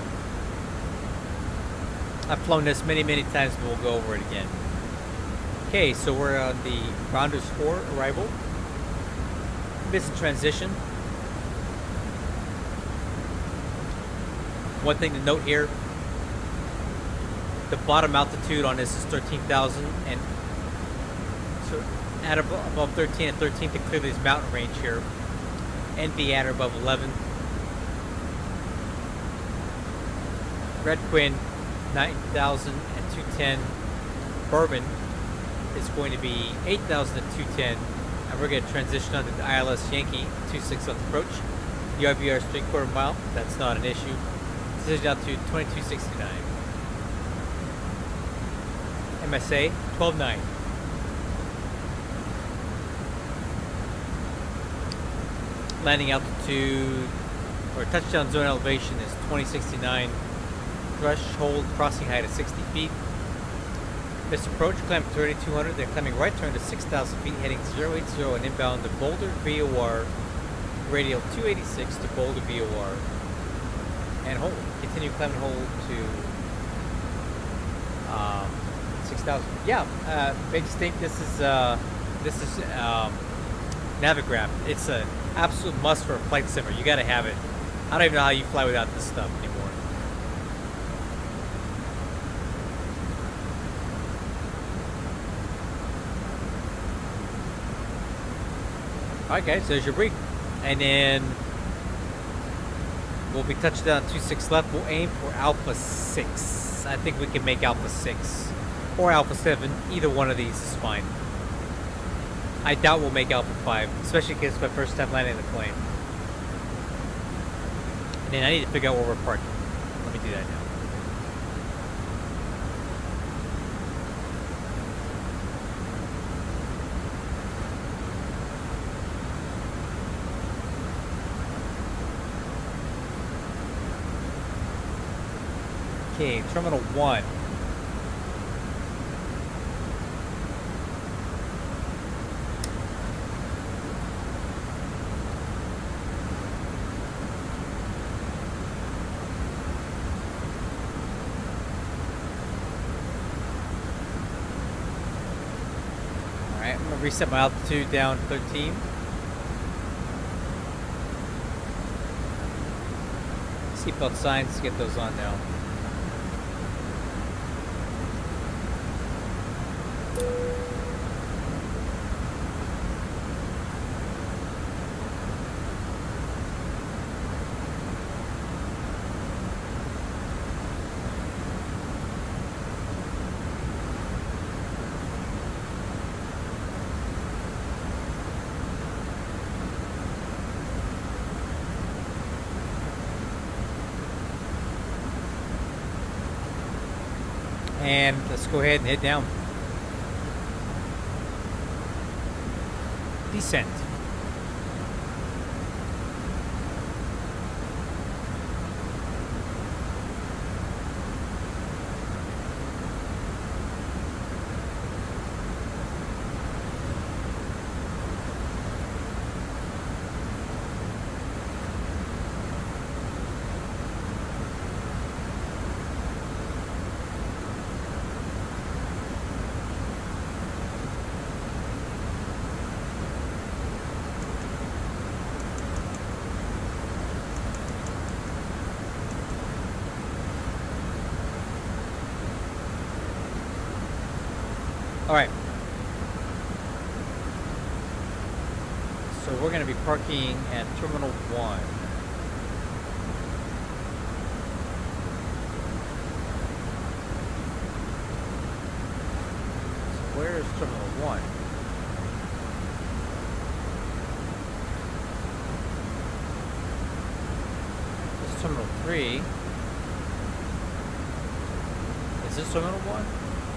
I've flown this many times, but we'll go over it again. Okay, so we're on the Rounders 4 arrival. Business transition. One thing to note here, the bottom altitude on this is 13,000, and so at above 13 and 13 to clear this mountain range here. NV at or above 11. Red Quinn 9,000 at 210. Bourbon is going to be 8,000 at 210, and we're going to transition onto the ILS Yankee 26 on approach. UIVR is 3/4 mile. That's not an issue. Decision out to 2269. MSA 12.9. Landing altitude or touchdown zone elevation is 2069. Threshold crossing height is 60 feet. This approach, climb 3200, then climbing right turn to 6,000 feet, heading 080 and inbound to Boulder VOR, radial 286 to Boulder VOR, and hold. Continue climbing hold to 6,000. Yeah, makes you think this is Navigraph. It's an absolute must for a flight simmer. You got to have it. I don't even know how you fly without this stuff anymore. Alright guys, there's your brief. And then we'll be touchdown 26 left. We'll aim for Alpha 6. I think we can make Alpha 6. Or Alpha 7. Either one of these is fine. I doubt we'll make Alpha 5. Especially because it's my first time landing the plane. And then I need to figure out where we're parking. Let me do that now. Okay, Terminal 1. Alright, I'm going to reset my altitude down to 13. Seatbelt signs, get those on now. And let's go ahead and head down. Descent. Alright. So we're going to be parking at Terminal 1. So where is Terminal 1? This is Terminal 3. Is this Terminal 1?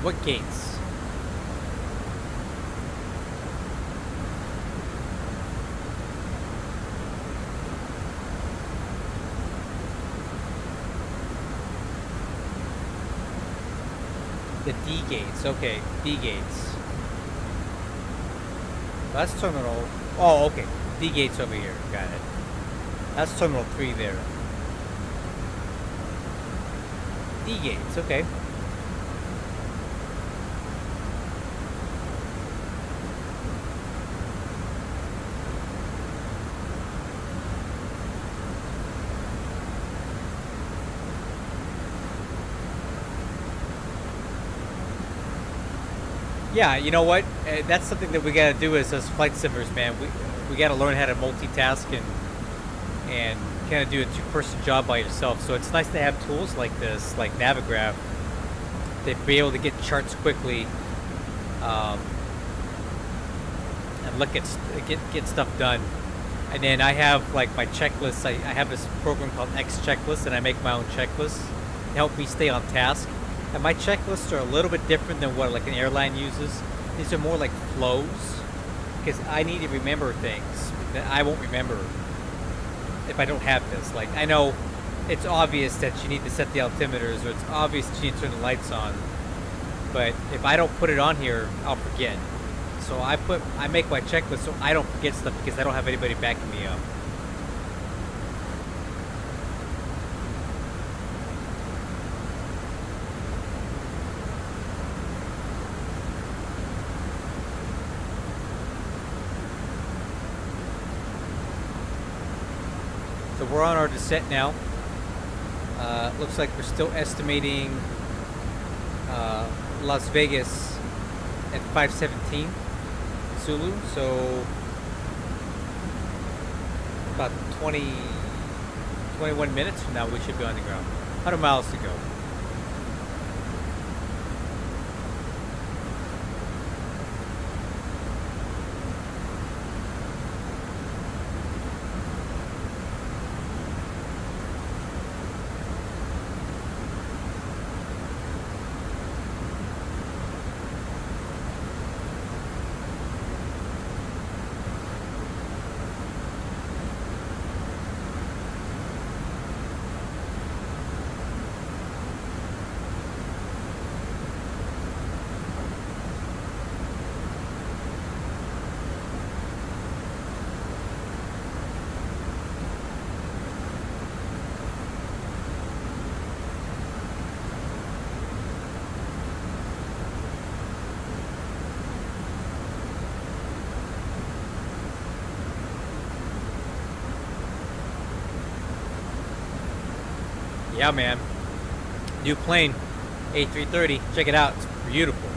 What gates? The D gates, okay, D gates. That's terminal. Oh, okay. D gates over here. Got it. That's terminal 3 there. D gates, okay. Yeah, you know what? That's something that we gotta do as us flight simmers, man. We gotta learn how to multitask and kind of do a two-person job by yourself. So it's nice to have tools like this, like Navigraph, to be able to get charts quickly, and look at get stuff done. And then I have like my checklists. I have this program called X Checklist, and I make my own checklists to help me stay on task. And my checklists are a little bit different than what like an airline uses. These are more like flows, because I need to remember things that I won't remember if I don't have this. Like, I know it's obvious that you need to set the altimeters, or it's obvious that you need to turn the lights on, but if I don't put it on here, I'll forget. So I make my checklist so I don't forget stuff, because I don't have anybody backing me up. So we're on our descent now. Looks like we're still estimating Las Vegas at 517 Zulu. So about 21 minutes from now we should be on the ground. 100 miles to go. Yeah, man. New plane, A330. Check it out. It's beautiful.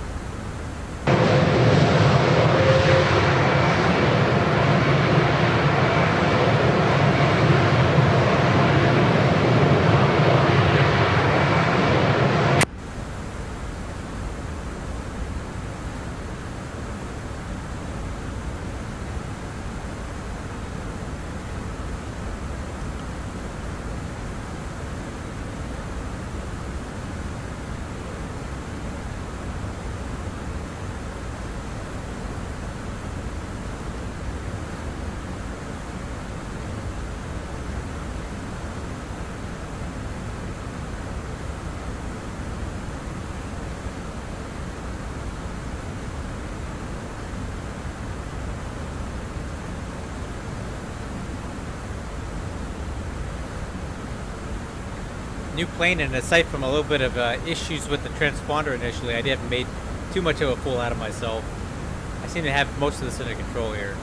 New plane, and aside from a little bit of issues with the transponder initially, I haven't made too much of a fool out of myself. I seem to have most of this under control here.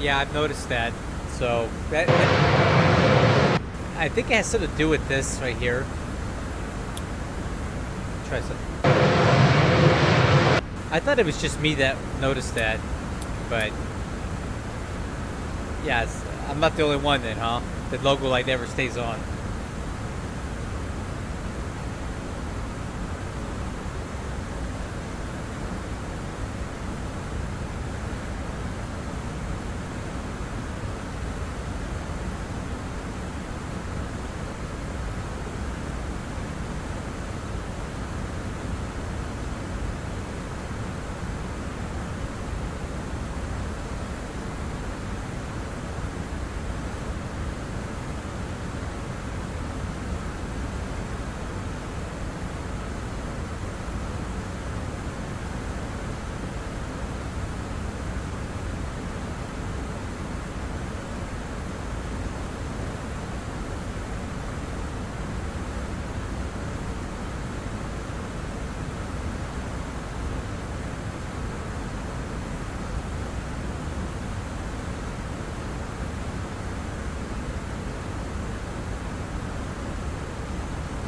Yeah, I've noticed that. So that I think it has something to do with this right here. Try something. I thought it was just me that noticed that, but yeah, I'm not the only one then, huh? The logo light never stays on.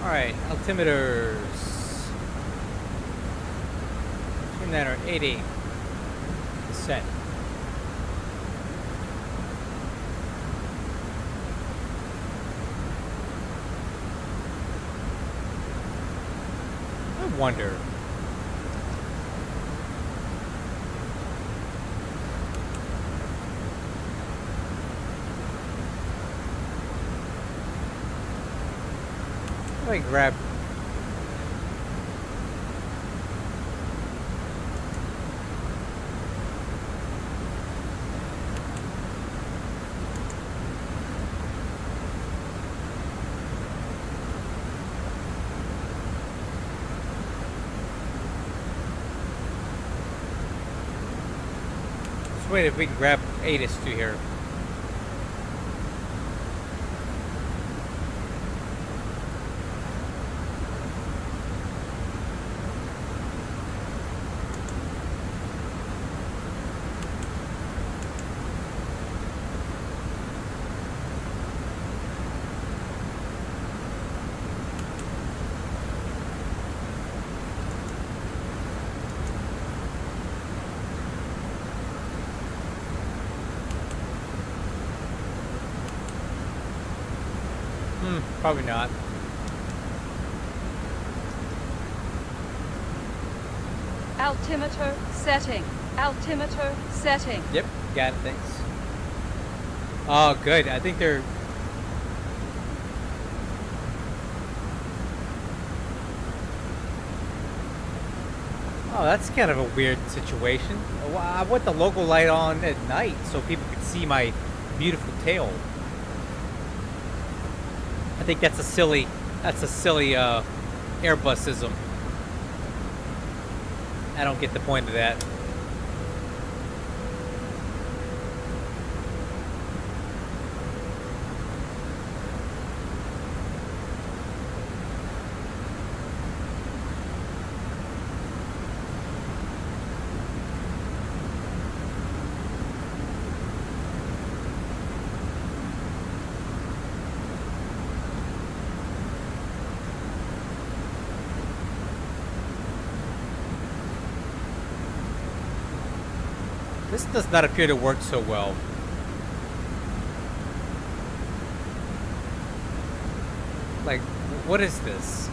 Alright, altimeters. 2980. Set. I wonder. Let me grab. Let's wait if we can grab ASUS to here. Probably not. Altimeter setting. Altimeter setting. Yep, got it, thanks. Oh, good. I think they're... Oh, that's kind of a weird situation. I want the logo light on at night so people could see my beautiful tail. I think that's a silly Airbusism. I don't get the point of that. This does not appear to work so well. Like, what is this?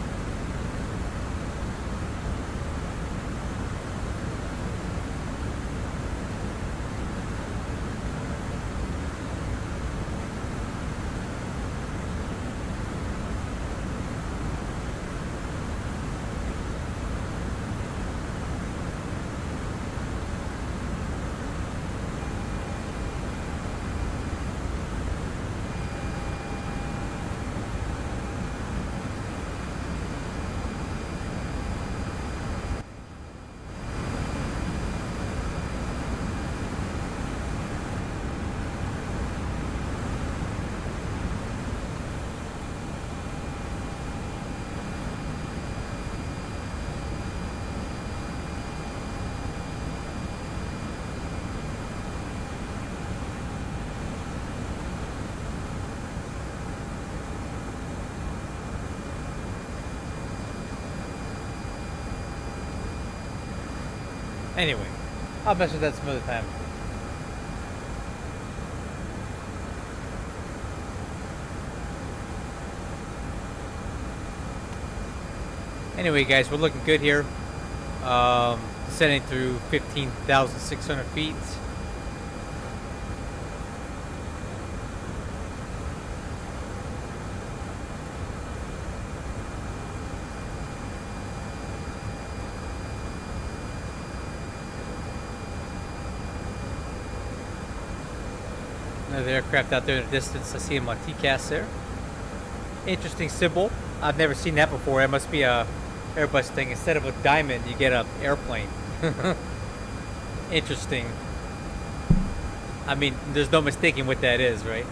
Anyway, I'll mess with that some other time. Anyway, guys, we're looking good here. Descending through 15,600 feet. Another aircraft out there in the distance. I see him on TCAS there. Interesting symbol. I've never seen that before. It must be a Airbus thing. Instead of a diamond, you get an airplane. Interesting. I mean, there's no mistaking what that is, right?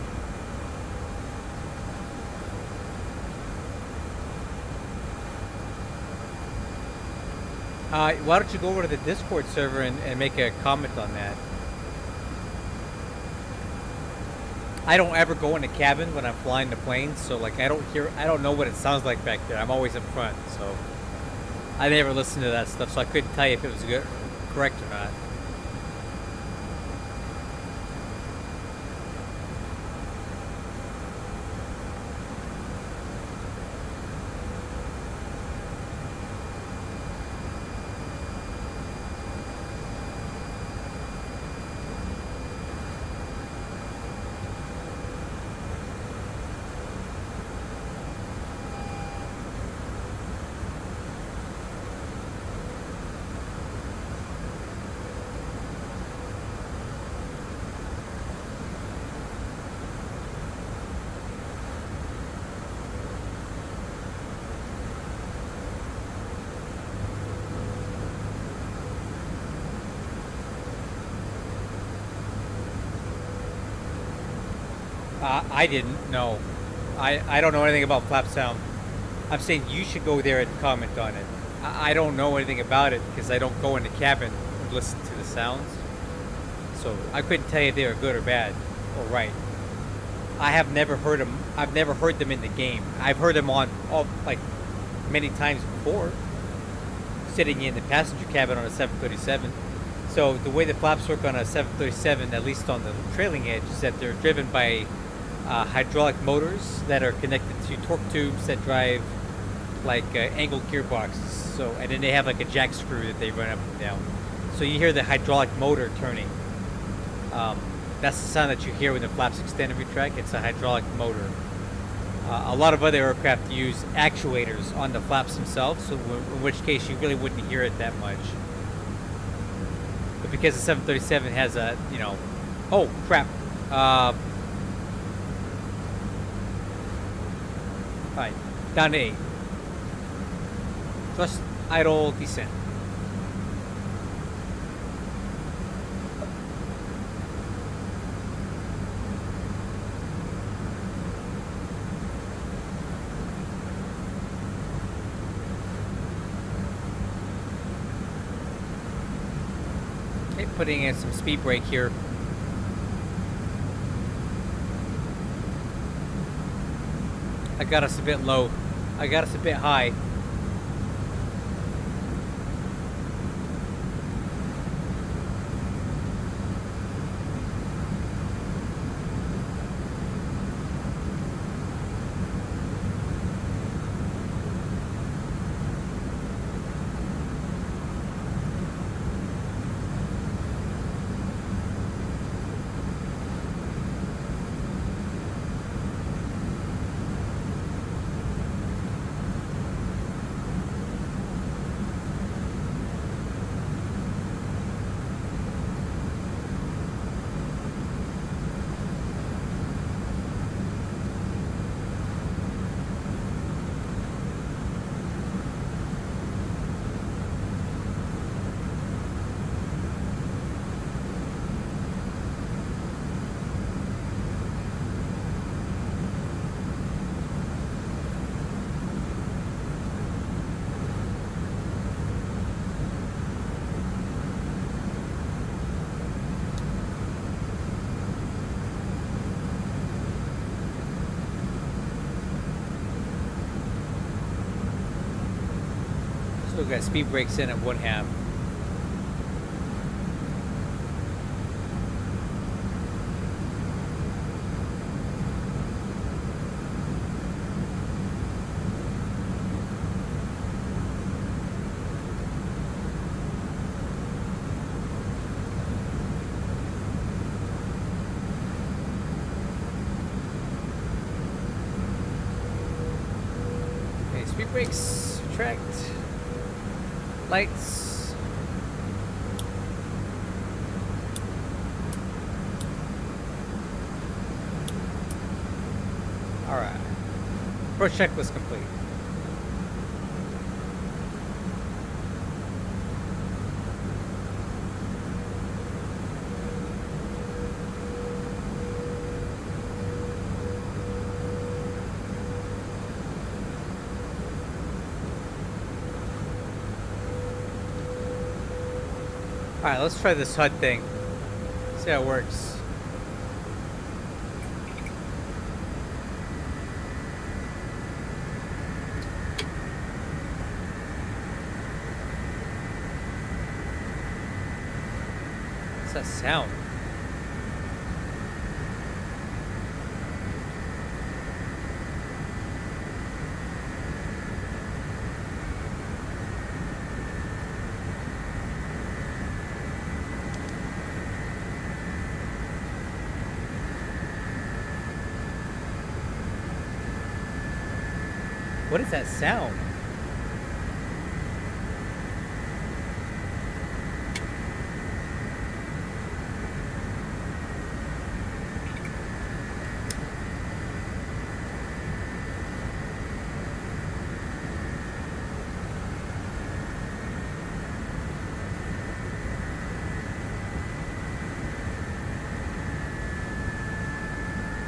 Why don't you go over to the Discord server and make a comment on that? I don't ever go in the cabin when I'm flying the plane, so like I don't know what it sounds like back there. I'm always in front, so I never listen to that stuff, so I couldn't tell you if it was good, correct or not. I didn't know. I don't know anything about flap sound. I'm saying you should go there and comment on it. I don't know anything about it because I don't go in the cabin and listen to the sounds. So I couldn't tell you if they were good or bad or right. I have never heard them. I've never heard them in the game. I've heard them on like many times before, sitting in the passenger cabin on a 737. So the way the flaps work on a 737, at least on the trailing edge, is that they're driven by hydraulic motors that are connected to torque tubes that drive like angled gearboxes. So, and then they have like a jack screw that they run up and down. So you hear the hydraulic motor turning. That's the sound that you hear when the flaps extend and retract. It's a hydraulic motor. A lot of other aircraft use actuators on the flaps themselves, so in which case you really wouldn't hear it that much. But because the 737 has a, you know, oh crap. Alright, down to 8. Thrust, idle, descent. Okay, putting in some speed brake here. I got us a bit low. I got us a bit high. Still got speed brakes in at 1/2. Okay, speed brakes, retract. Lights. Alright. Approach checklist complete. Alright, let's try this HUD thing. See how it works. What's that sound? What is that sound?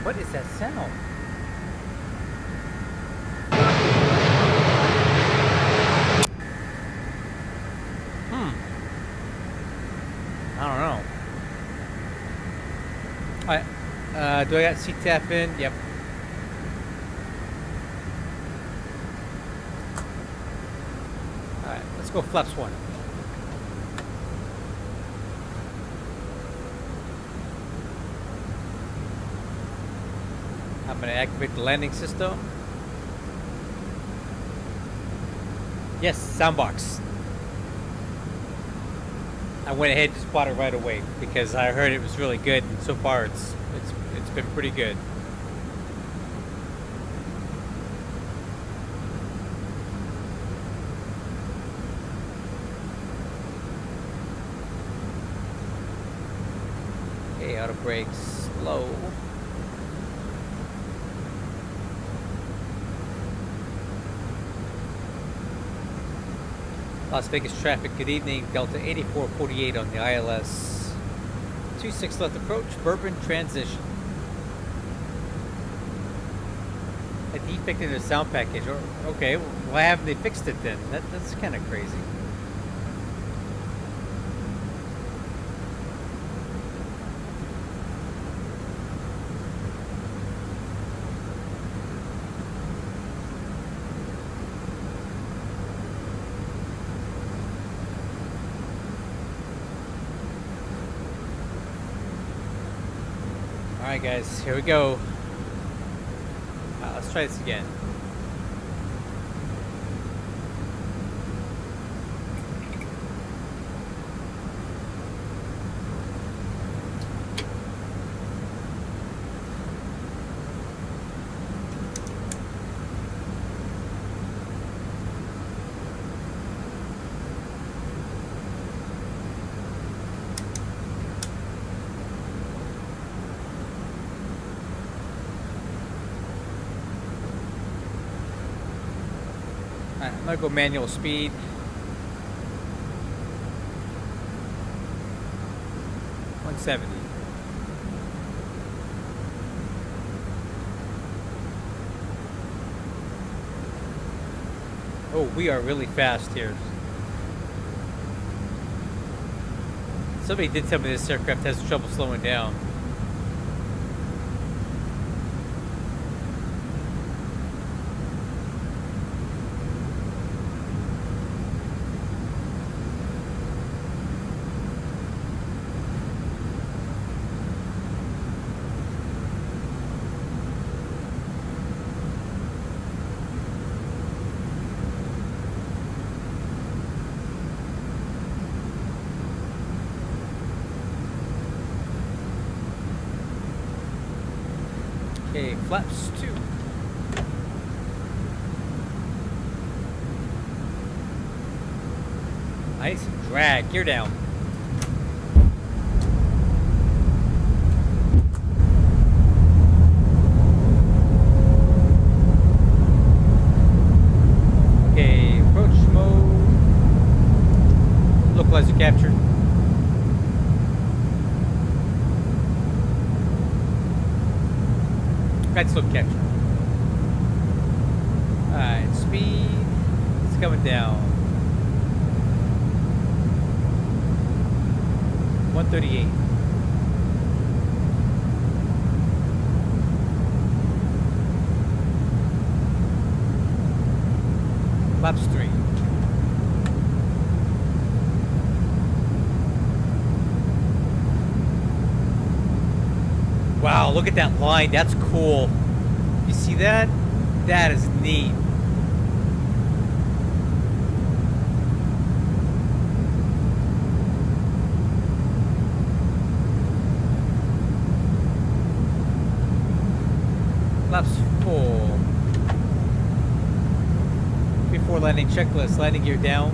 What is that sound? I don't know. Alright, do I got CTAP in? Yep. Alright, let's go flaps 1. I'm gonna activate the landing system. Yes, soundbox. I went ahead and just bought it right away because I heard it was really good, and so far it's been pretty good. Okay, auto brakes slow. Las Vegas traffic, good evening. Delta 8448 on the ILS. 26 left approach, Bourbon transition. A defect in the sound package. Okay, why haven't they fixed it then? That's kind of crazy. Alright guys, here we go. Let's try this again. Alright, I'm gonna go manual speed. $170. Oh, we are really fast here. Somebody did tell me this aircraft has trouble slowing down. Okay, flaps 2. Nice drag, gear down. Okay, approach mode. Localizer capture. That's look capture. Alright, speed. It's coming down. 138. Flaps 3. look at that line. That's cool. You see that? That is neat. Flaps full. Before landing checklist. Landing gear down.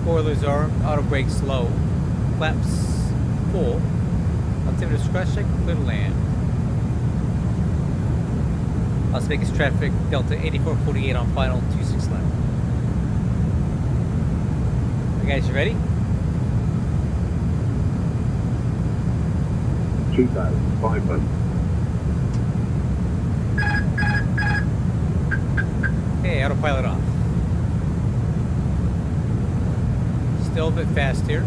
Spoilers arm. Auto brake slow. Flaps full. Altimeter scratch check. Clear to land. Las Vegas traffic. Delta 8448 on final 26 left. You guys, you ready? 2,500. Okay, autopilot off. Still a bit fast here.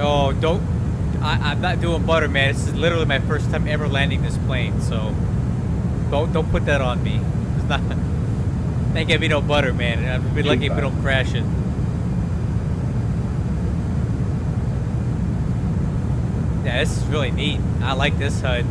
Oh, don't. I'm not doing butter, man. This is literally my first time ever landing this plane, so don't put that on me. It's not. Ain't gonna be no butter, man. I'd be lucky if we don't crash it. Yeah, this is really neat. I like this HUD.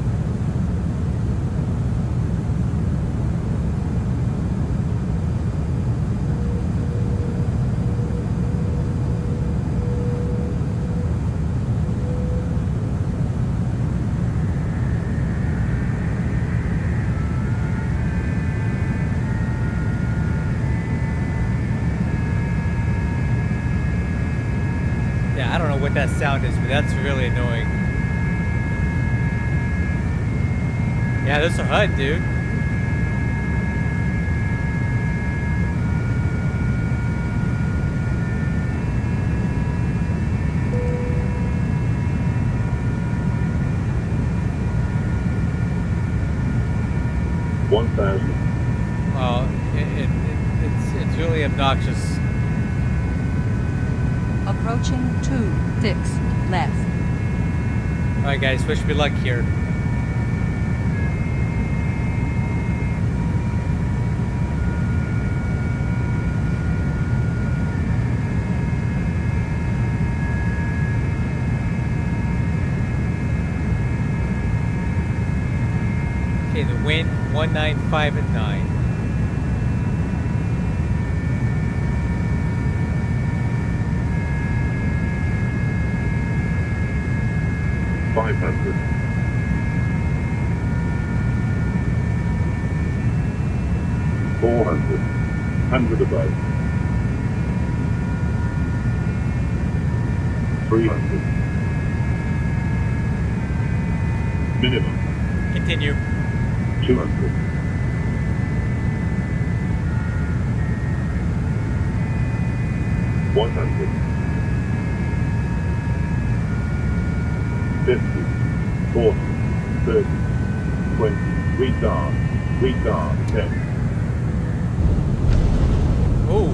Yeah, I don't know what that sound is, but that's really annoying. Yeah, there's a HUD, dude. Well, it's really obnoxious. Approaching 26 left. Alright guys, wish me luck here. Okay, the wind 195 at 9. Hundred above. 300. Minimum. Continue. 200. 100. 50. 40. 30. 20. Retard. Retard. 10. Oh.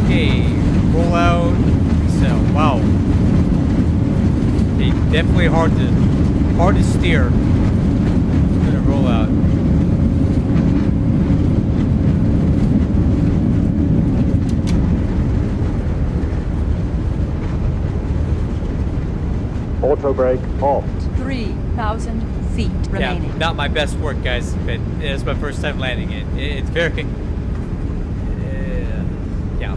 Okay, roll out. So, wow. Okay, definitely hard to steer. Gonna roll out. Auto brake off. 3,000 feet remaining. Yeah, not my best work, guys, but it's my first time landing it. It's very... yeah.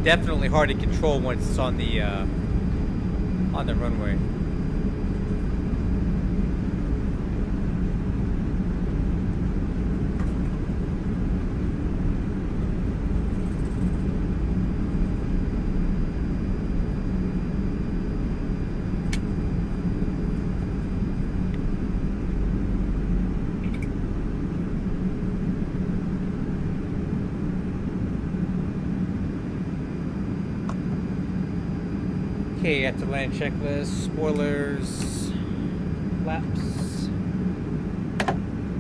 Definitely hard to control once it's on the runway. Okay, after land checklist, spoilers, flaps,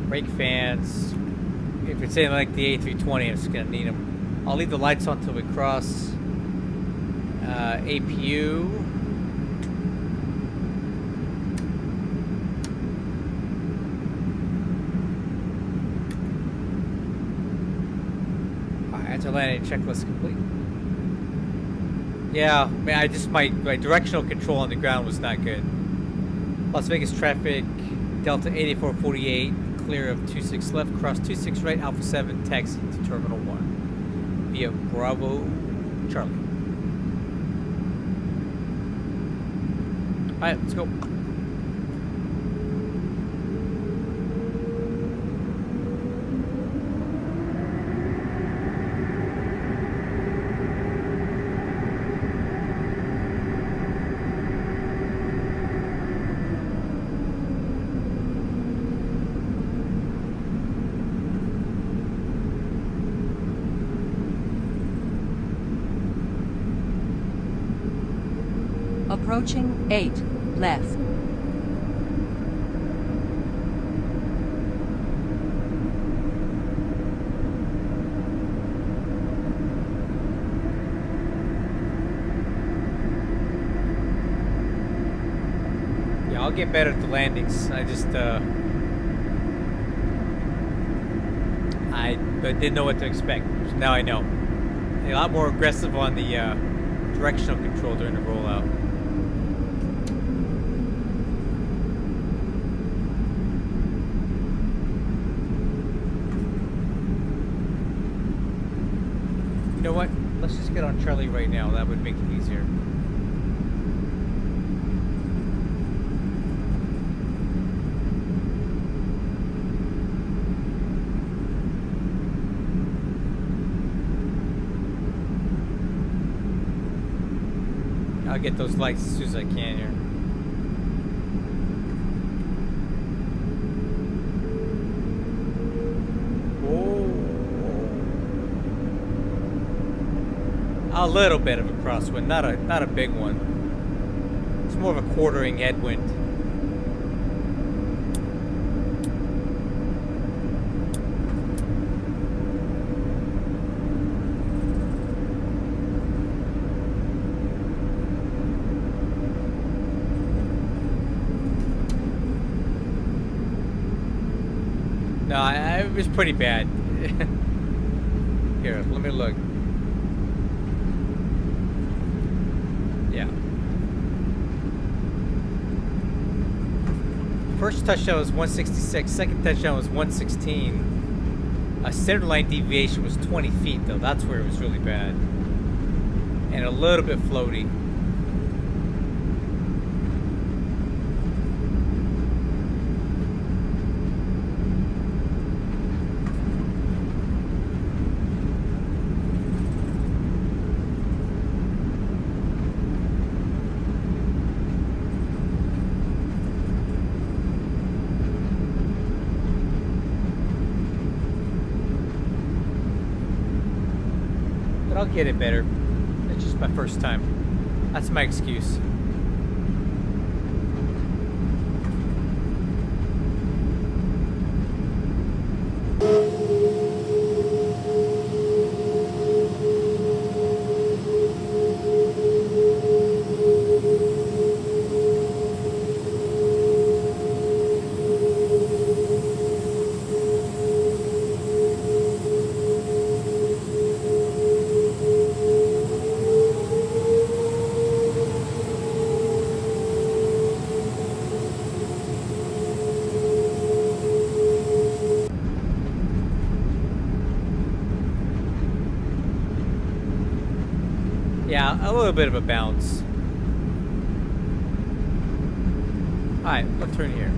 brake fans. If it's anything like the A320, I'm just gonna need them. I'll leave the lights on until we cross. APU. Enter landing checklist complete. Yeah, man, my directional control on the ground was not good. Las Vegas traffic, Delta 8448, clear of 26 left, cross 26 right, Alpha 7, taxi to Terminal 1 via Bravo Charlie. Alright, let's go. Approaching 8 left. Yeah, I'll get better at the landings. I just I didn't know what to expect. So now I know. A lot more aggressive on the directional control during the rollout. You know what? Let's just get on Charlie right now. That would make it easier. I'll get those lights as soon as I can here. A little bit of a crosswind, not a big one. It's more of a quartering headwind. No, it was pretty bad. Here, let me look. Yeah. First touchdown was 166. Second touchdown was 116. A center line deviation was 20 feet, though. That's where it was really bad. And a little bit floaty. I'll get it better. It's just my first time. That's my excuse. Yeah, a little bit of a bounce. Alright, let's turn here.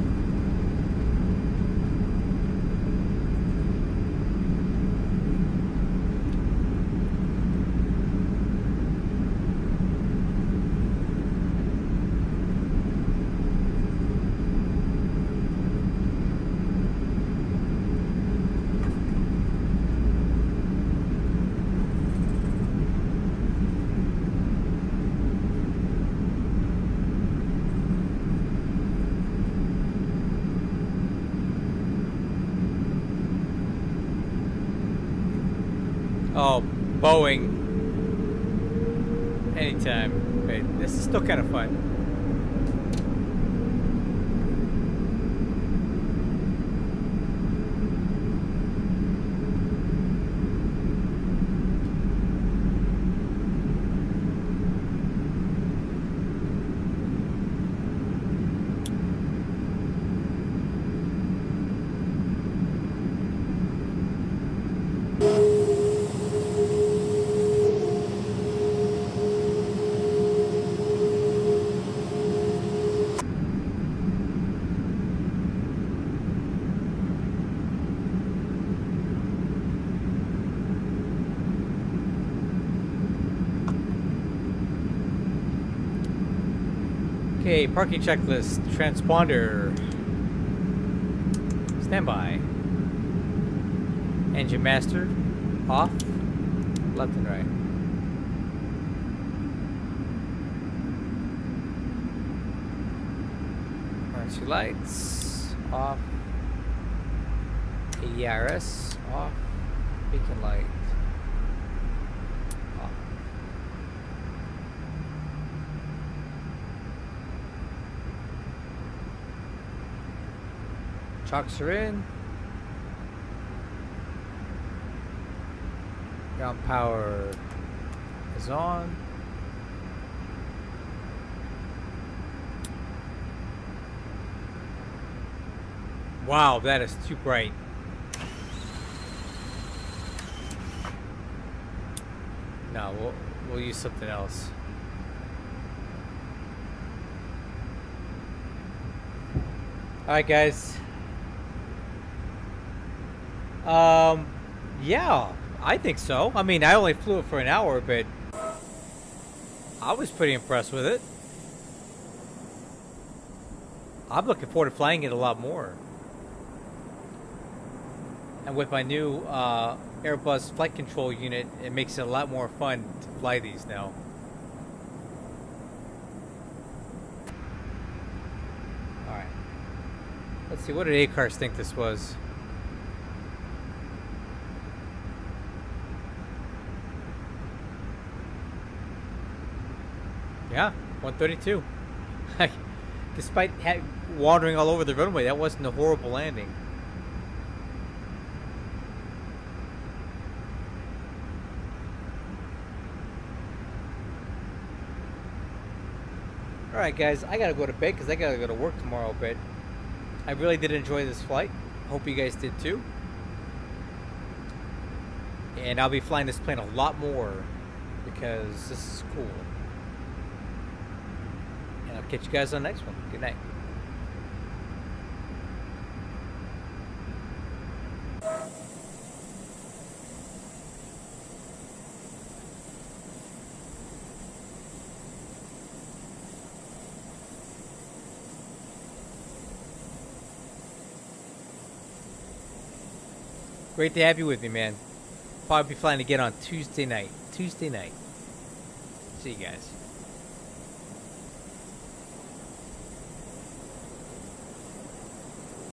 Oh, Boeing. anytime. But this is still kind of fun. Okay, parking checklist, transponder, standby, engine master, off, left and right. Emergency lights, off, ADRS, off, beacon light, off. Chocks are in. Ground power is on. Wow, that is too bright. No, we'll use something else. All right, guys. Yeah, I think so. I mean, I only flew it for an hour, but I was pretty impressed with it. I'm looking forward to flying it a lot more. And with my new Airbus flight control unit, it makes it a lot more fun to fly these now. Alright. Let's see, what did ACARS think this was? Yeah, 132. Despite wandering all over the runway, that wasn't a horrible landing. Alright guys, I gotta go to bed because I gotta go to work tomorrow, but I really did enjoy this flight. Hope you guys did too. And I'll be flying this plane a lot more because this is cool. And I'll catch you guys on the next one. Good night. Great to have you with me, man. Probably be flying again on Tuesday night. See you guys.